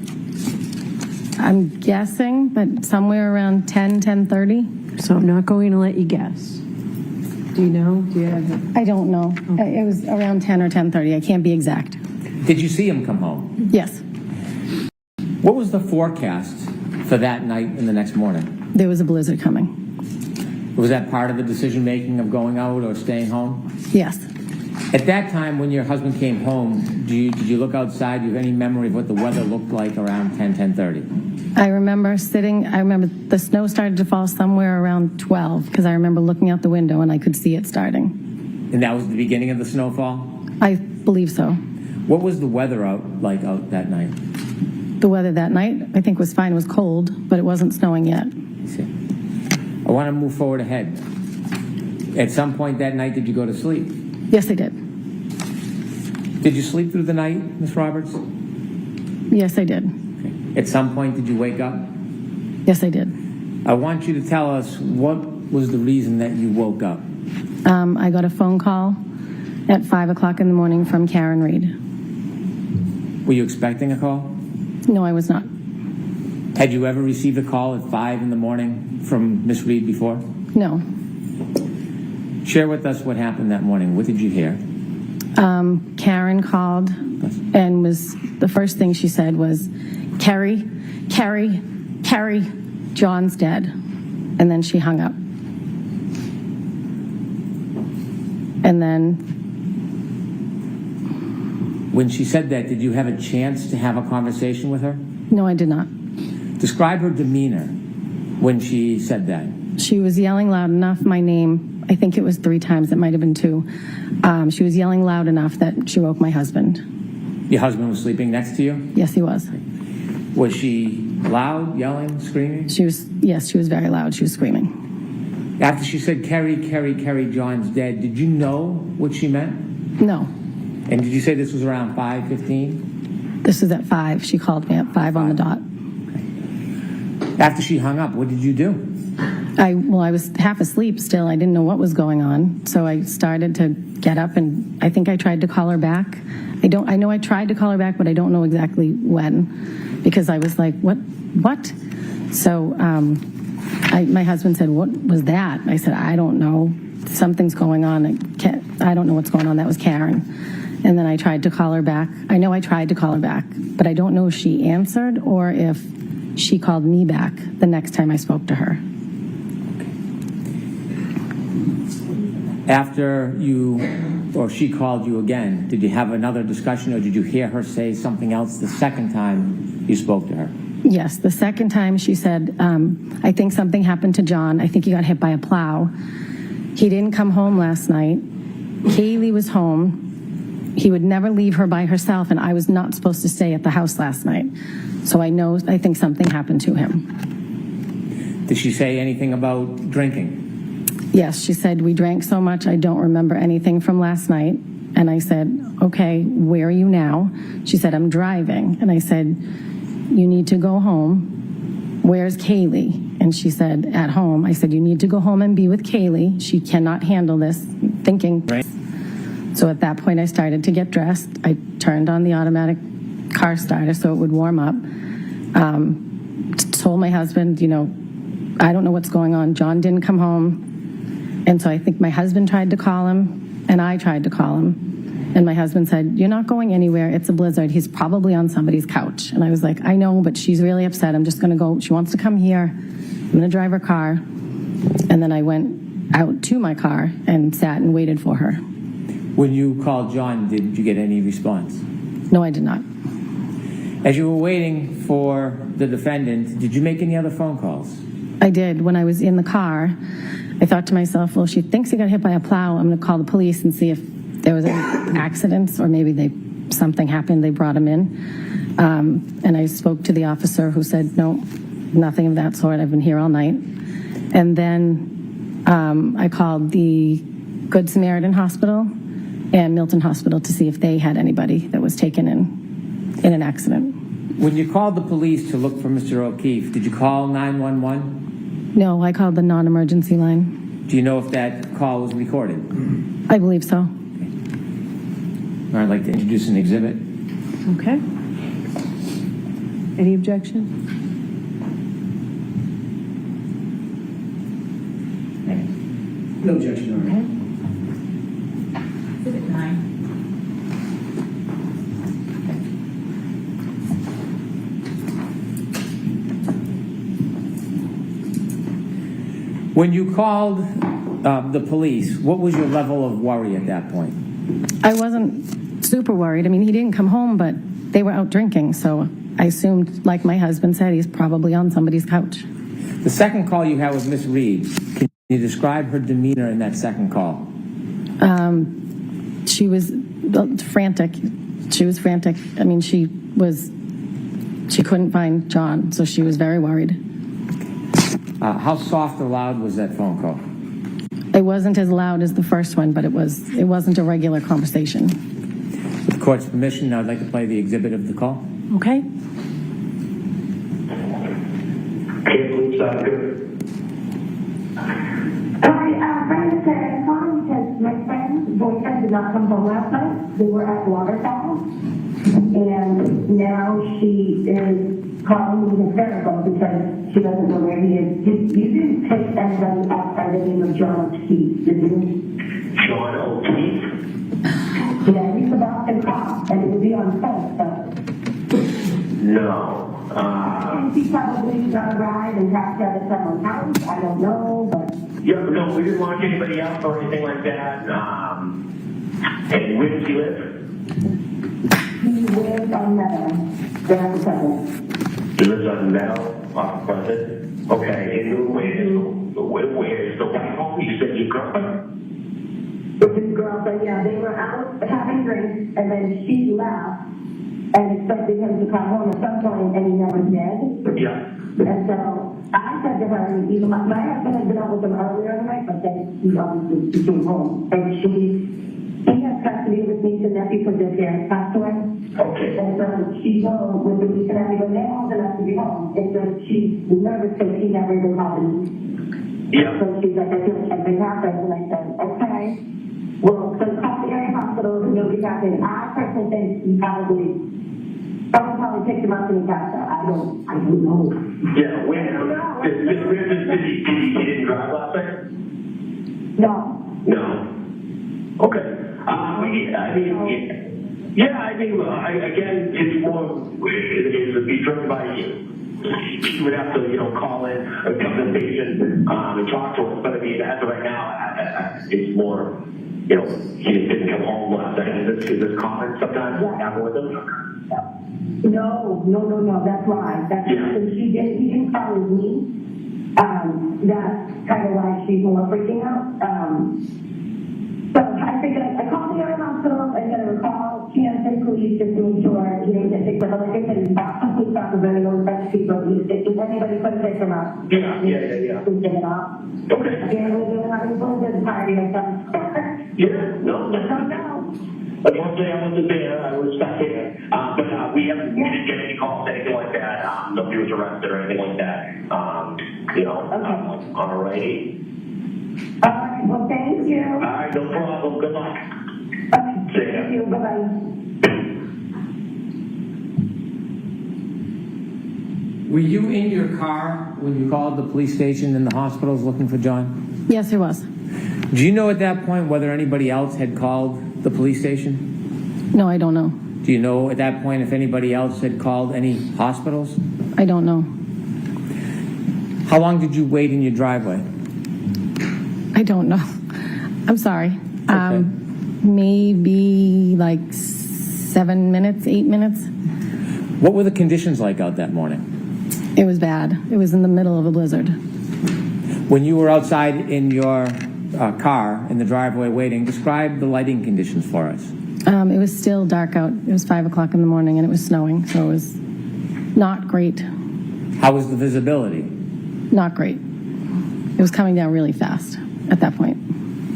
I'm guessing, but somewhere around 10:30. So I'm not going to let you guess. Do you know? Do you have it? I don't know. It was around 10 or 10:30. I can't be exact. Did you see him come home? Yes. What was the forecast for that night and the next morning? There was a blizzard coming. Was that part of the decision making of going out or staying home? Yes. At that time, when your husband came home, did you look outside? Do you have any memory of what the weather looked like around 10:30? I remember the snow started to fall somewhere around 12 because I remember looking out the window and I could see it starting. And that was the beginning of the snowfall? I believe so. What was the weather out that night? The weather that night, I think, was fine. It was cold, but it wasn't snowing yet. I want to move forward ahead. At some point that night, did you go to sleep? Yes, I did. Did you sleep through the night, Ms. Roberts? Yes, I did. At some point, did you wake up? Yes, I did. I want you to tell us what was the reason that you woke up. I got a phone call at 5 o'clock in the morning from Karen Reed. Were you expecting a call? No, I was not. Had you ever received a call at 5 in the morning from Miss Reed before? No. Share with us what happened that morning. What did you hear? Karen called and the first thing she said was, Carrie, John's dead. And then she hung up. And then... When she said that, did you have a chance to have a conversation with her? No, I did not. Describe her demeanor when she said that. She was yelling loud enough, my name, I think it was 3 times, it might have been 2. She was yelling loud enough that she woke my husband. Your husband was sleeping next to you? Yes, he was. Was she loud, yelling, screaming? Yes, she was very loud. She was screaming. After she said, Carrie, John's dead, did you know what she meant? No. And did you say this was around 5:15? This was at 5. She called me at 5 on the dot. After she hung up, what did you do? I was half asleep still. I didn't know what was going on. So I started to get up and I think I tried to call her back. I know I tried to call her back, but I don't know exactly when because I was like, what? So my husband said, what was that? I said, I don't know. Something's going on. I don't know what's going on. That was Karen. And then I tried to call her back. I know I tried to call her back, but I don't know if she answered or if she called me back the next time I spoke to her. After you, or she called you again, did you have another discussion, or did you hear her say something else the second time you spoke to her? Yes, the second time she said, I think something happened to John. I think he got hit by a plow. He didn't come home last night. Kaylee was home. He would never leave her by herself, and I was not supposed to stay at the house last night. So I think something happened to him. Did she say anything about drinking? Yes, she said, we drank so much, I don't remember anything from last night. And I said, okay, where are you now? She said, I'm driving. And I said, you need to go home. Where's Kaylee? And she said, at home. I said, you need to go home and be with Kaylee. She cannot handle this thinking. Right. So at that point, I started to get dressed. I turned on the automatic car starter so it would warm up. Told my husband, you know, I don't know what's going on. John didn't come home. And so I think my husband tried to call him, and I tried to call him. And my husband said, you're not going anywhere. It's a blizzard. He's probably on somebody's couch. And I was like, I know, but she's really upset. I'm just going to go. She wants to come here. I'm going to drive her car. And then I went out to my car and sat and waited for her. When you called John, did you get any response? No, I did not. As you were waiting for the defendant, did you make any other phone calls? I did. When I was in the car, I thought to myself, well, she thinks he got hit by a plow. I'm going to call the police and see if there was any accidents or maybe something happened. They brought him in. And I spoke to the officer who said, no, nothing of that sort. I've been here all night. And then I called the Good Samaritan Hospital and Milton Hospital to see if they had anybody that was taken in an accident. When you called the police to look for Mr. O'Keefe, did you call 911? No, I called the non-emergency line. Do you know if that call was recorded? I believe so. I'd like to introduce an exhibit. Okay. Any objection? No objection, Your Honor. Exhibit 9. When you called the police, what was your level of worry at that point? I wasn't super worried. I mean, he didn't come home, but they were out drinking, so I assumed, like my husband said, he's probably on somebody's couch. The second call you had with Miss Reed, can you describe her demeanor in that second call? She was frantic. She was frantic. I mean, she couldn't find John, so she was very worried. How soft or loud was that phone call? It wasn't as loud as the first one, but it wasn't a regular conversation. With the court's permission, I'd like to play the exhibit of the call. Okay. My name is Sarah Khan because my friend's boyfriend did not come home last night. They were at waterfowl. And now she is calling me hysterical because she doesn't know where he is. You didn't take anybody outside the name of John O'Keefe, did you? John O'Keefe? Yeah, he's the Boston cop, and it would be on film, so. No. And he probably got a ride and passed out at someone's house. I don't know, but. Yeah, no, we didn't want anybody else or anything like that. And where does he live? He lives on Meadow, down the Pleasant. He lives on Meadow, off Pleasant. Okay, and where's the wife home? You said your girlfriend? It's his girlfriend, yeah. They were out having drinks, and then she left and expected him to come home at some point, and he never did. Yeah. And so I said to her, my husband had been out with him earlier in the night, but then he obviously came home. And he has custody of his niece and nephew because their parents passed away. Okay. And so she's home with the niece and nephew, but they're old enough to be home. And so she's nervous because she never even called him. Yeah. So she's like, I feel like something happened. And I said, okay. Well, so call the area hospital and nobody happened. I personally think he probably picked him up in the car. I don't know. Yeah, where did he didn't drive last night? No. No. Okay. Again, it's more, it's be driven by you. she would have to, call in or come to the station and talk to us. But I mean, as of right now, it's more, he just didn't come home last night. Is this common sometimes? Yeah. Happen with him? No, that's why. That's Yeah. so he didn't call with me. That's kind of why she's more freaking out. So I figured I called the other hospital, I said I would call Canton police just to make sure he didn't get sick, but like I said, he's not complete off of very old French people. If anybody put a picture up, Yeah. we get it off. Okay. And we're doing a little bit of party or something. Yeah, no. No. Unfortunately, I wasn't there. I was stuck here. But we didn't get any calls, anything like that. Nobody was arrested or anything like that. All righty. All right, well, thank you. All right, no problem. Good luck. Okay, See ya. thank you, bye-bye. Were you in your car when you called the police station and the hospitals looking for John? Yes, it was. Do you know at that point whether anybody else had called the police station? No, I don't know. Do you know at that point if anybody else had called any hospitals? I don't know. How long did you wait in your driveway? I don't know. I'm sorry. Okay. Maybe like 7 minutes, 8 minutes. What were the conditions like out that morning? It was bad. It was in the middle of a blizzard. When you were outside in your car in the driveway waiting, describe the lighting conditions for us. It was still dark out. It was 5 o'clock in the morning and it was snowing, so it was not great. How was the visibility? Not great. It was coming down really fast at that point.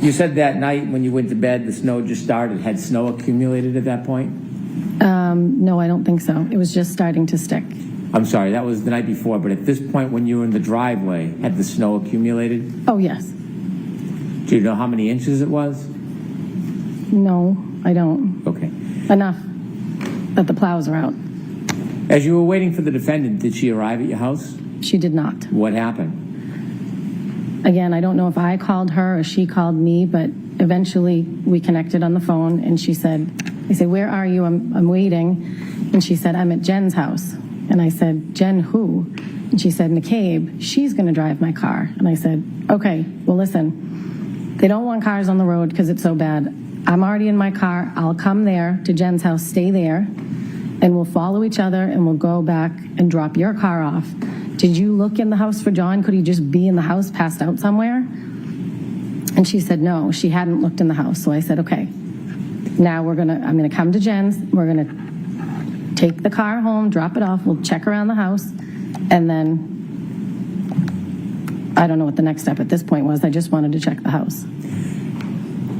You said that night when you went to bed, the snow just started. Had snow accumulated at that point? No, I don't think so. It was just starting to stick. I'm sorry, that was the night before, but at this point when you were in the driveway, had the snow accumulated? Oh, yes. Do you know how many inches it was? No, I don't. Okay. Enough that the plows are out. As you were waiting for the defendant, did she arrive at your house? She did not. What happened? Again, I don't know if I called her or she called me, but eventually we connected on the phone and she said, I said, where are you? I'm waiting. And she said, I'm at Jen's house. And I said, Jen who? And she said, McCabe, she's going to drive my car. And I said, okay, well, listen, they don't want cars on the road because it's so bad. I'm already in my car. I'll come there to Jen's house, stay there, and we'll follow each other and we'll go back and drop your car off. Did you look in the house for John? Could he just be in the house, passed out somewhere? And she said, no, she hadn't looked in the house. So I said, okay, now I'm going to come to Jen's. We're going to take the car home, drop it off. We'll check around the house. And then I don't know what the next step at this point was. I just wanted to check the house.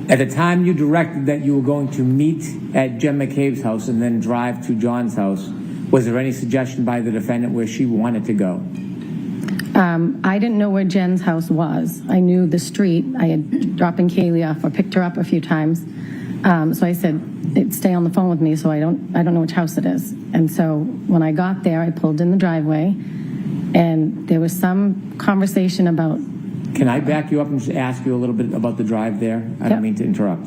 At the time you directed that you were going to meet at Jen McCabe's house and then drive to John's house, was there any suggestion by the defendant where she wanted to go? I didn't know where Jen's house was. I knew the street. I had dropping Kaylee off or picked her up a few times. So I said, stay on the phone with me so I don't know which house it is. And so when I got there, I pulled in the driveway and there was some conversation about... Can I back you up and just ask you a little bit about the drive there? I don't mean to interrupt.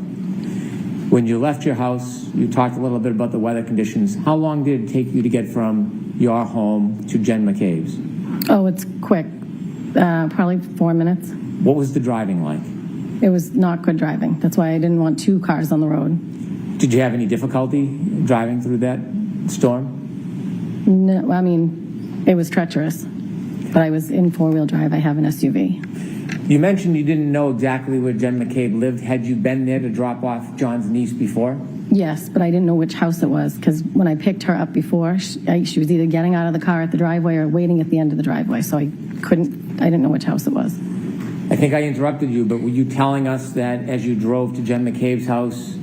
When you left your house, you talked a little bit about the weather conditions. How long did it take you to get from your home to Jen McCabe's? Oh, it's quick. Probably 4 minutes. What was the driving like? It was not good driving. That's why I didn't want two cars on the road. Did you have any difficulty driving through that storm? No, I mean, it was treacherous. But I was in four-wheel drive. I have an SUV. You mentioned you didn't know exactly where Jen McCabe lived. Had you been there to drop off John's niece before? Yes, but I didn't know which house it was because when I picked her up before, she was either getting out of the car at the driveway or waiting at the end of the driveway. So I didn't know which house it was. I think I interrupted you, but were you telling us that as you drove to Jen McCabe's house,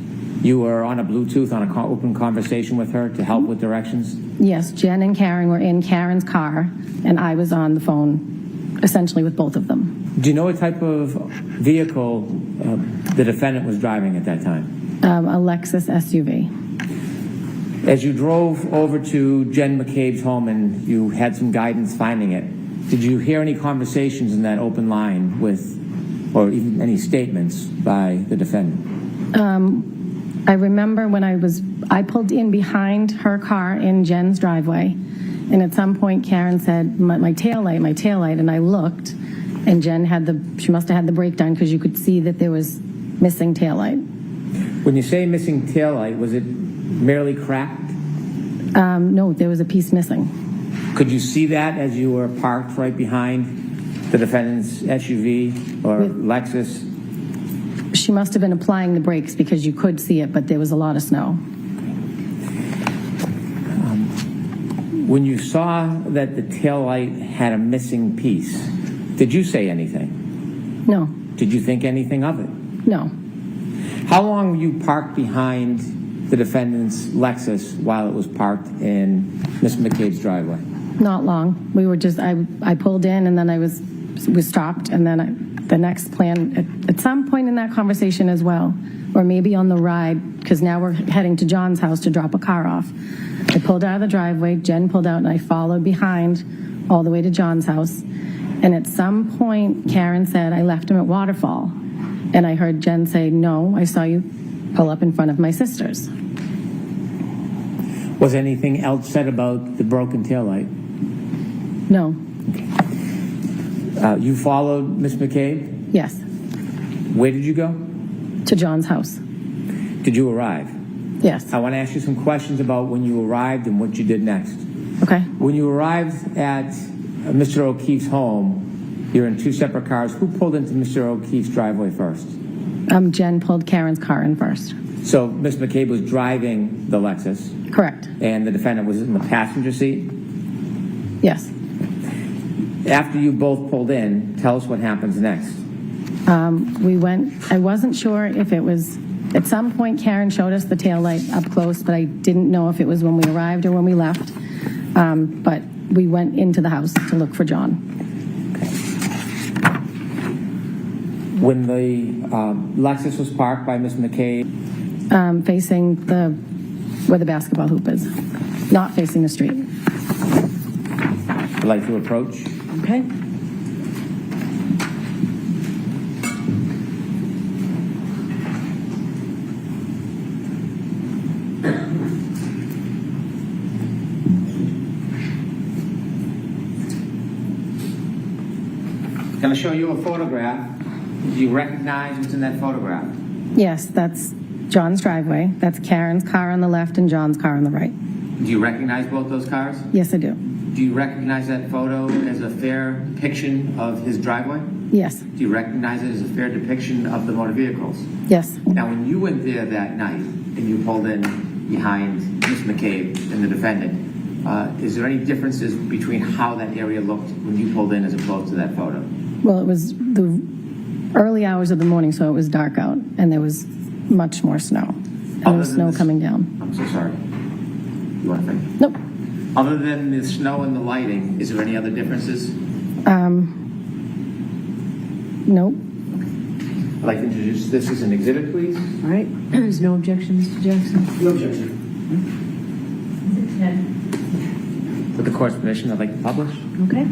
you were on a Bluetooth, on an open conversation with her to help with directions? Yes, Jen and Karen were in Karen's car, and I was on the phone essentially with both of them. Do you know what type of vehicle the defendant was driving at that time? A Lexus SUV. As you drove over to Jen McCabe's home and you had some guidance finding it, did you hear any conversations in that open line with, or even any statements by the defendant? I remember when I pulled in behind her car in Jen's driveway, And at some point, Karen said, my taillight, and I looked, and Jen she must have had the brake done because you could see that there was missing taillight. When you say missing taillight, was it merely cracked? No, there was a piece missing. Could you see that as you were parked right behind the defendant's SUV or Lexus? She must have been applying the brakes because you could see it, but there was a lot of snow. When you saw that the taillight had a missing piece, did you say anything? No, Did you think anything of it? no. How long were you parked behind the defendant's Lexus while it was parked in Ms. McCabe's driveway? Not long. We were just, I pulled in and then we stopped, and then the next plan, at some point in that conversation as well, or maybe on the ride, because now we're heading to John's house to drop a car off. I pulled out of the driveway, Jen pulled out, and I followed behind all the way to John's house. And at some point, Karen said, I left him at Waterfall. And I heard Jen say, no, I saw you pull up in front of my sister's. Was anything else said about the broken taillight? No. You followed Ms. McCabe? Yes. Where did you go? To John's house. Did you arrive? Yes. I want to ask you some questions about when you arrived and what you did next. Okay. When you arrived at Mr. O'Keefe's home, you're in two separate cars. Who pulled into Mr. O'Keefe's driveway first? Jen pulled Karen's car in first. So Ms. McCabe was driving the Lexus, Correct. and the defendant was in the passenger seat? Yes. After you both pulled in, tell us what happens next. We went, I wasn't sure if it was, at some point Karen showed us the taillight up close, but I didn't know if it was when we arrived or when we left. But we went into the house to look for John. When the Lexus was parked by Ms. McCabe? Facing where the basketball hoop is, not facing the street. I'd like to approach. Okay. I'm going to show you a photograph. Do you recognize what's in that photograph? Yes, that's John's driveway. That's Karen's car on the left and John's car on the right. Do you recognize both those cars? Yes, I do. Do you recognize that photo as a fair depiction of his driveway? Yes. Do you recognize it as a fair depiction of the motor vehicles? Yes. Now, when you went there that night and you pulled in behind Ms. McCabe and the defendant, is there any differences between how that area looked when you pulled in as opposed to that photo? Well, it was the early hours of the morning, so it was dark out, and there was much more snow. And there was snow coming down. I'm so sorry. You want to think? Nope. Other than the snow and the lighting, is there any other differences? Nope. I'd like to introduce this as an exhibit, please. All right. There's no objection, Mr. Jackson? No objection. With the court's permission, I'd like to publish. Okay.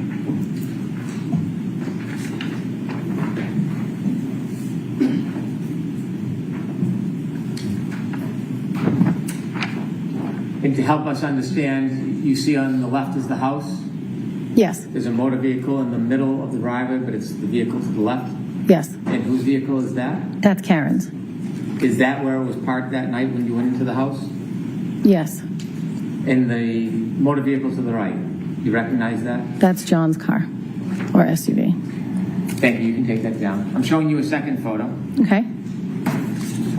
And to help us understand, you see on the left is the house. Yes. There's a motor vehicle in the middle of the driveway, but it's the vehicle to the left. Yes. And whose vehicle is that? That's Karen's. Is that where it was parked that night when you went into the house? Yes. And the motor vehicle to the right, you recognize that? That's John's car or SUV. Thank you, you can take that down. I'm showing you a second photo. Okay.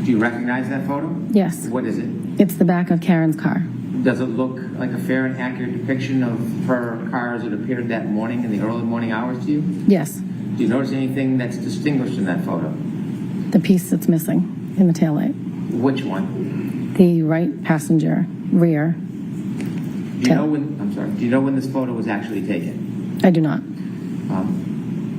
Do you recognize that photo? Yes. What is it? It's the back of Karen's car. Does it look like a fair and accurate depiction of her car as it appeared that morning in the early morning hours to you? Yes. Do you notice anything that's distinguished in that photo? The piece that's missing in the taillight. Which one? The right passenger rear. Do you know when? I'm sorry. Do you know when this photo was actually taken? I do not.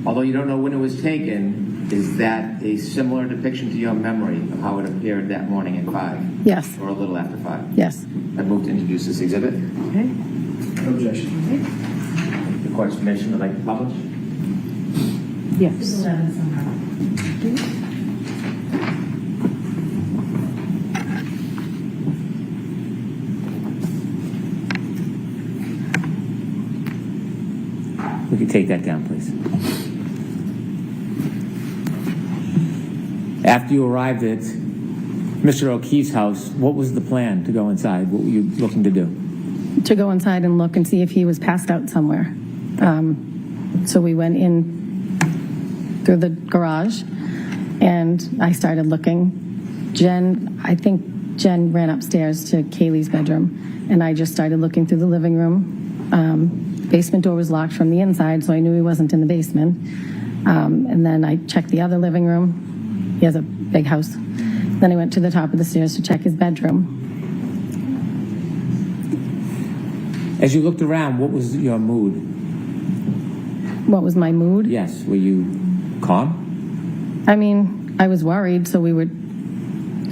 Although you don't know when it was taken, is that a similar depiction to your memory of how it appeared that morning at 5? Yes. Or a little after 5? Yes. I move to introduce this exhibit. Okay. No objection. The court's permission to like publish. Yes. 11 somehow. We could take that down, please. After you arrived at Mr. O'Keefe's house, what was the plan to go inside? What were you looking to do? To go inside and look and see if he was passed out somewhere. So we went in through the garage, and I started looking. I think Jen ran upstairs to Kaylee's bedroom, and I just started looking through the living room. Basement door was locked from the inside, so I knew he wasn't in the basement. And then I checked the other living room. He has a big house. Then I went to the top of the stairs to check his bedroom. As you looked around, what was your mood? What was my mood? Yes. Were you calm? I mean, I was worried, so we would...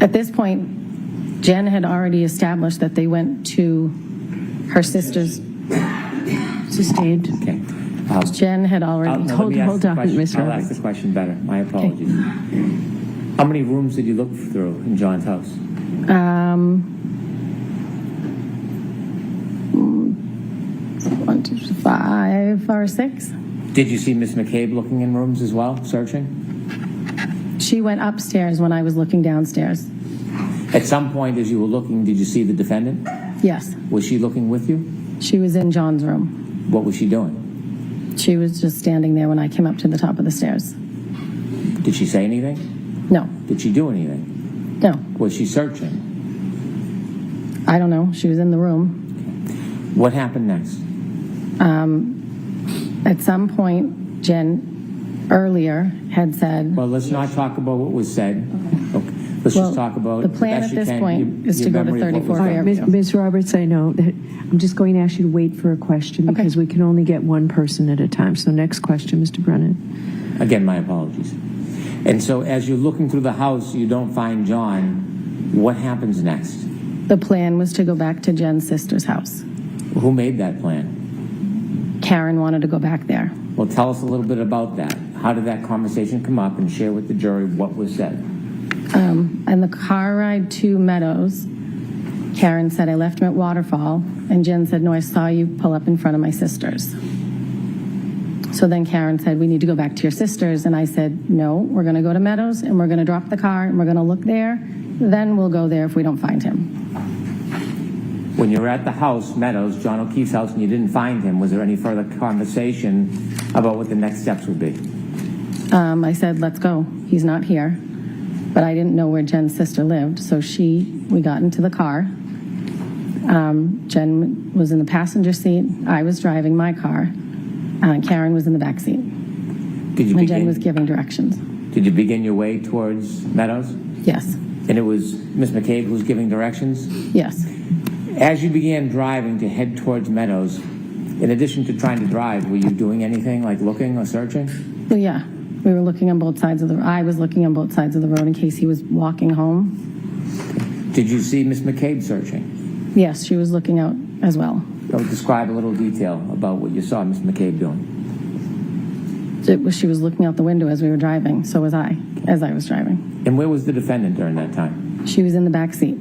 At this point, Jen had already established that they went to her sister's... Sustained. Okay. Jen had already... Hold on, Ms. I'll Roberts. ask the question better. My apologies. How many rooms did you look through in John's house? 1, 2, 3, 5 or 6. Did you see Miss McCabe looking in rooms as well, searching? She went upstairs when I was looking downstairs. At some point, as you were looking, did you see the defendant? Yes. Was she looking with you? She was in John's room. What was she doing? She was just standing there when I came up to the top of the stairs. Did she say anything? No. Did she do anything? No. Was she searching? I don't know. She was in the room. What happened next? At some point, Jen earlier had said... Well, let's not talk about what was said. Okay. Let's just talk about... The plan at this point is to go to 34 Fairview. Ms. Roberts, I know that I'm just going to ask you to wait for a question because we can only get one person at a time. So next question, Mr. Brennan. Again, my apologies. And so as you're looking through the house, you don't find John. What happens next? The plan was to go back to Jen's sister's house. Who made that plan? Karen wanted to go back there. Well, tell us a little bit about that. How did that conversation come up, and share with the jury what was said? And the car ride to Meadows, Karen said, I left him at Waterfall, and Jen said, no, I saw you pull up in front of my sister's. So then Karen said, we need to go back to your sister's, and I said, no, we're going to go to Meadows, and we're going to drop the car, and we're going to look there, then we'll go there if we don't find him. When you were at the house, Meadows, John O'Keefe's house, and you didn't find him, was there any further conversation about what the next steps would be? I said, let's go. He's not here. But I didn't know where Jen's sister lived, so we got into the car. Jen was in the passenger seat. I was driving my car. Karen was in the back seat. And Jen was giving directions. Did you begin your way towards Meadows? Yes. And it was Miss McCabe who was giving directions? Yes. As you began driving to head towards Meadows, in addition to trying to drive, were you doing anything like looking or searching? Well, yeah. We were looking on both sides of I was looking on both sides of the road in case he was walking home. Did you see Miss McCabe searching? Yes, she was looking out as well. Describe a little detail about what you saw Miss McCabe doing. She was looking out the window as we were driving. So was I, as I was driving. And where was the defendant during that time? She was in the back seat.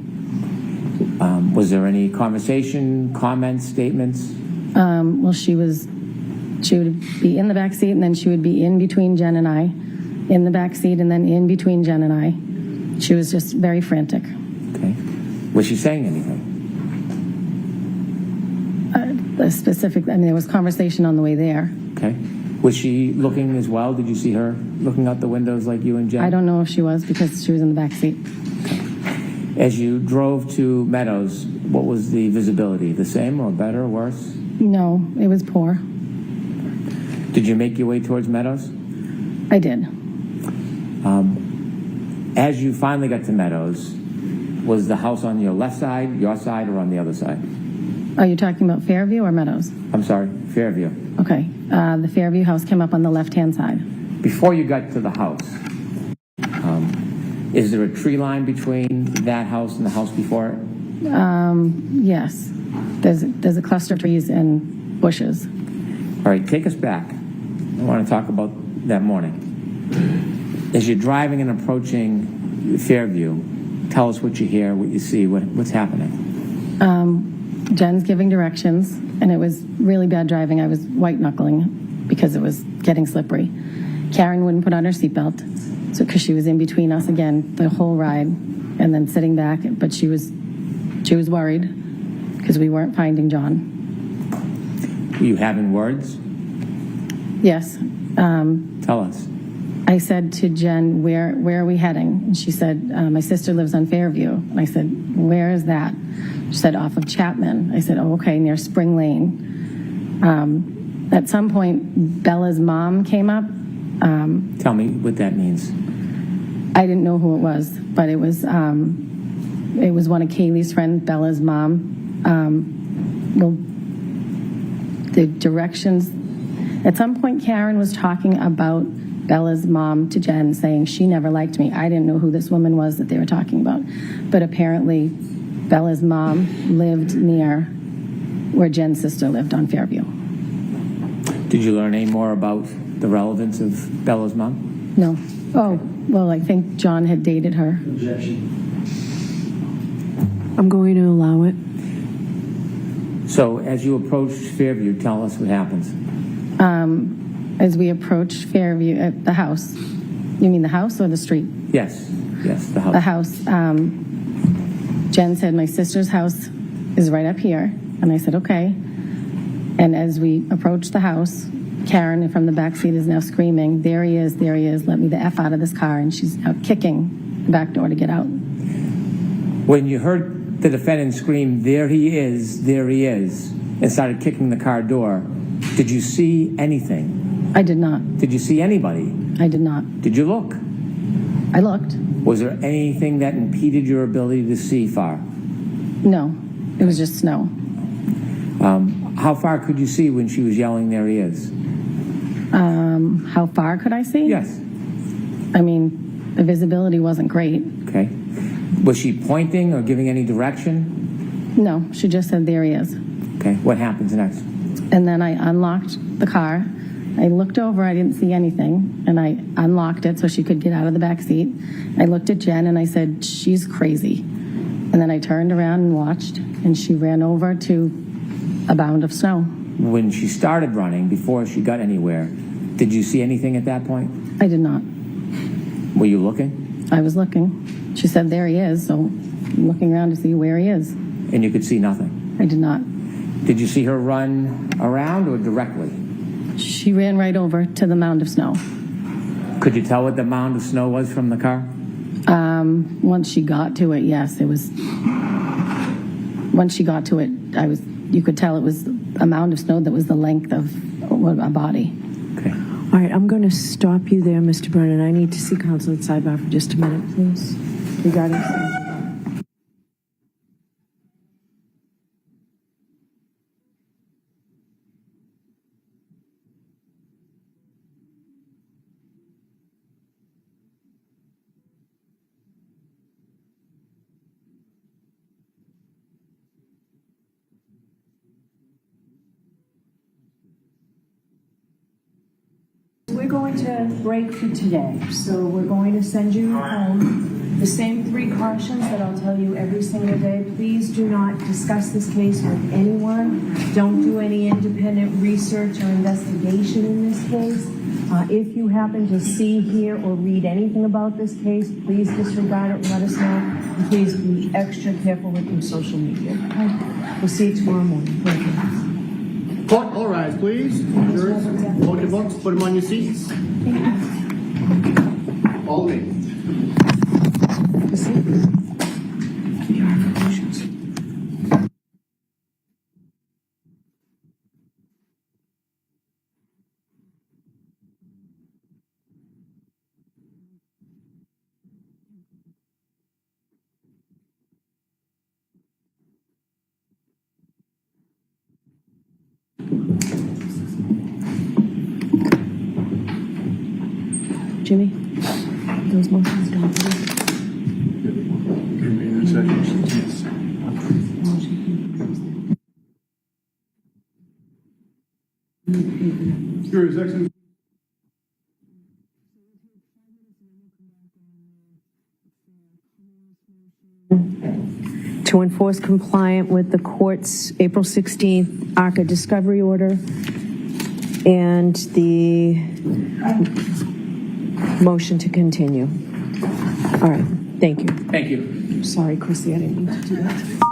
Was there any conversation, comments, statements? Well, she would be in the back seat, and then she would be in between Jen and I, in the back seat, and then in between Jen and I. She was just very frantic. Okay. Was she saying anything? There was conversation on the way there. Okay. Was she looking as well? Did you see her looking out the windows like you and Jen? I don't know if she was because she was in the back seat. Okay. As you drove to Meadows, what was the visibility? The same or better or worse? No, it was poor. Did you make your way towards Meadows? I did. As you finally got to Meadows, was the house on your left side, your side, or on the other side? Are you talking about Fairview or Meadows? I'm sorry, Fairview. Okay. The Fairview house came up on the left-hand side. Before you got to the house, is there a tree line between that house and the house before it? Yes. There's a cluster of trees and bushes. All right, take us back. I want to talk about that morning. As you're driving and approaching Fairview, tell us what you hear, what you see, what's happening. Jen's giving directions, and it was really bad driving. I was white-knuckling because it was getting slippery. Karen wouldn't put on her seatbelt, so because she was in between us again the whole ride, and then sitting back. But she was worried because we weren't finding John. Were you having words? Yes. Tell us. I said to Jen, where are we heading? And she said, my sister lives on Fairview. And I said, where is that? She said, off of Chapman. I said, oh, okay, near Spring Lane. At some point, Bella's mom came up. Tell me what that means. I didn't know who it was, but it was one of Kaylee's friends, Bella's mom. The directions, at some point Karen was talking about Bella's mom to Jen, saying she never liked me. I didn't know who this woman was that they were talking about, but apparently Bella's mom lived near where Jen's sister lived on Fairview. Did you learn any more about the relevance of Bella's mom? No. Oh, well, I think John had dated her. Objection. I'm going to allow it. So as you approached Fairview, tell us what happens. As we approached Fairview at the house. You mean the house or the street? Yes, the house. The house. Jen said, my sister's house is right up here. And I said, okay. And as we approached the house, Karen from the back seat is now screaming, there he is, let me the F out of this car. And she's out kicking the back door to get out. When you heard the defendant scream, there he is, and started kicking the car door, did you see anything? I did not. Did you see anybody? I did not. Did you look? I looked. Was there anything that impeded your ability to see far? No, it was just snow. How far could you see when she was yelling, there he is? How far could I see? Yes. I mean, the visibility wasn't great. Okay. Was she pointing or giving any direction? No, she just said, there he is. Okay. What happens next? And then I unlocked the car. I looked over, I didn't see anything, and I unlocked it so she could get out of the back seat. I looked at Jen and I said, she's crazy. And then I turned around and watched, and she ran over to a mound of snow. When she started running, before she got anywhere, did you see anything at that point? I did not. Were you looking? I was looking. She said, there he is, so I'm looking around to see where he is. And you could see nothing? I did not. Did you see her run around or directly? She ran right over to the mound of snow. Could you tell what the mound of snow was from the car? Once she got to it, yes, it was. Once she got to it, you could tell it was a mound of snow that was the length of a body. Okay. All right, I'm going to stop you there, Mr. Brennan. I need to see counsel at sidebar for just a minute, please, regarding. We're going to break for today, so we're going to send you home. The same 3 cautions that I'll tell you every single day. Please do not discuss this case with anyone. Don't do any independent research or investigation in this case. If you happen to see, hear, or read anything about this case, please disregard it and let us know. And please be extra careful with your social media. Okay? We'll see you tomorrow morning. Thank you. Court, all rise, please. Jurors, hold your books, put them on your seats. All names. Jimmy, those motions don't do. Jurors, excellent. To enforce compliant with the court's April 16th ARCA discovery order, and the motion to continue. All right, thank you. Thank you. Sorry, Chrissy, I didn't mean to do that.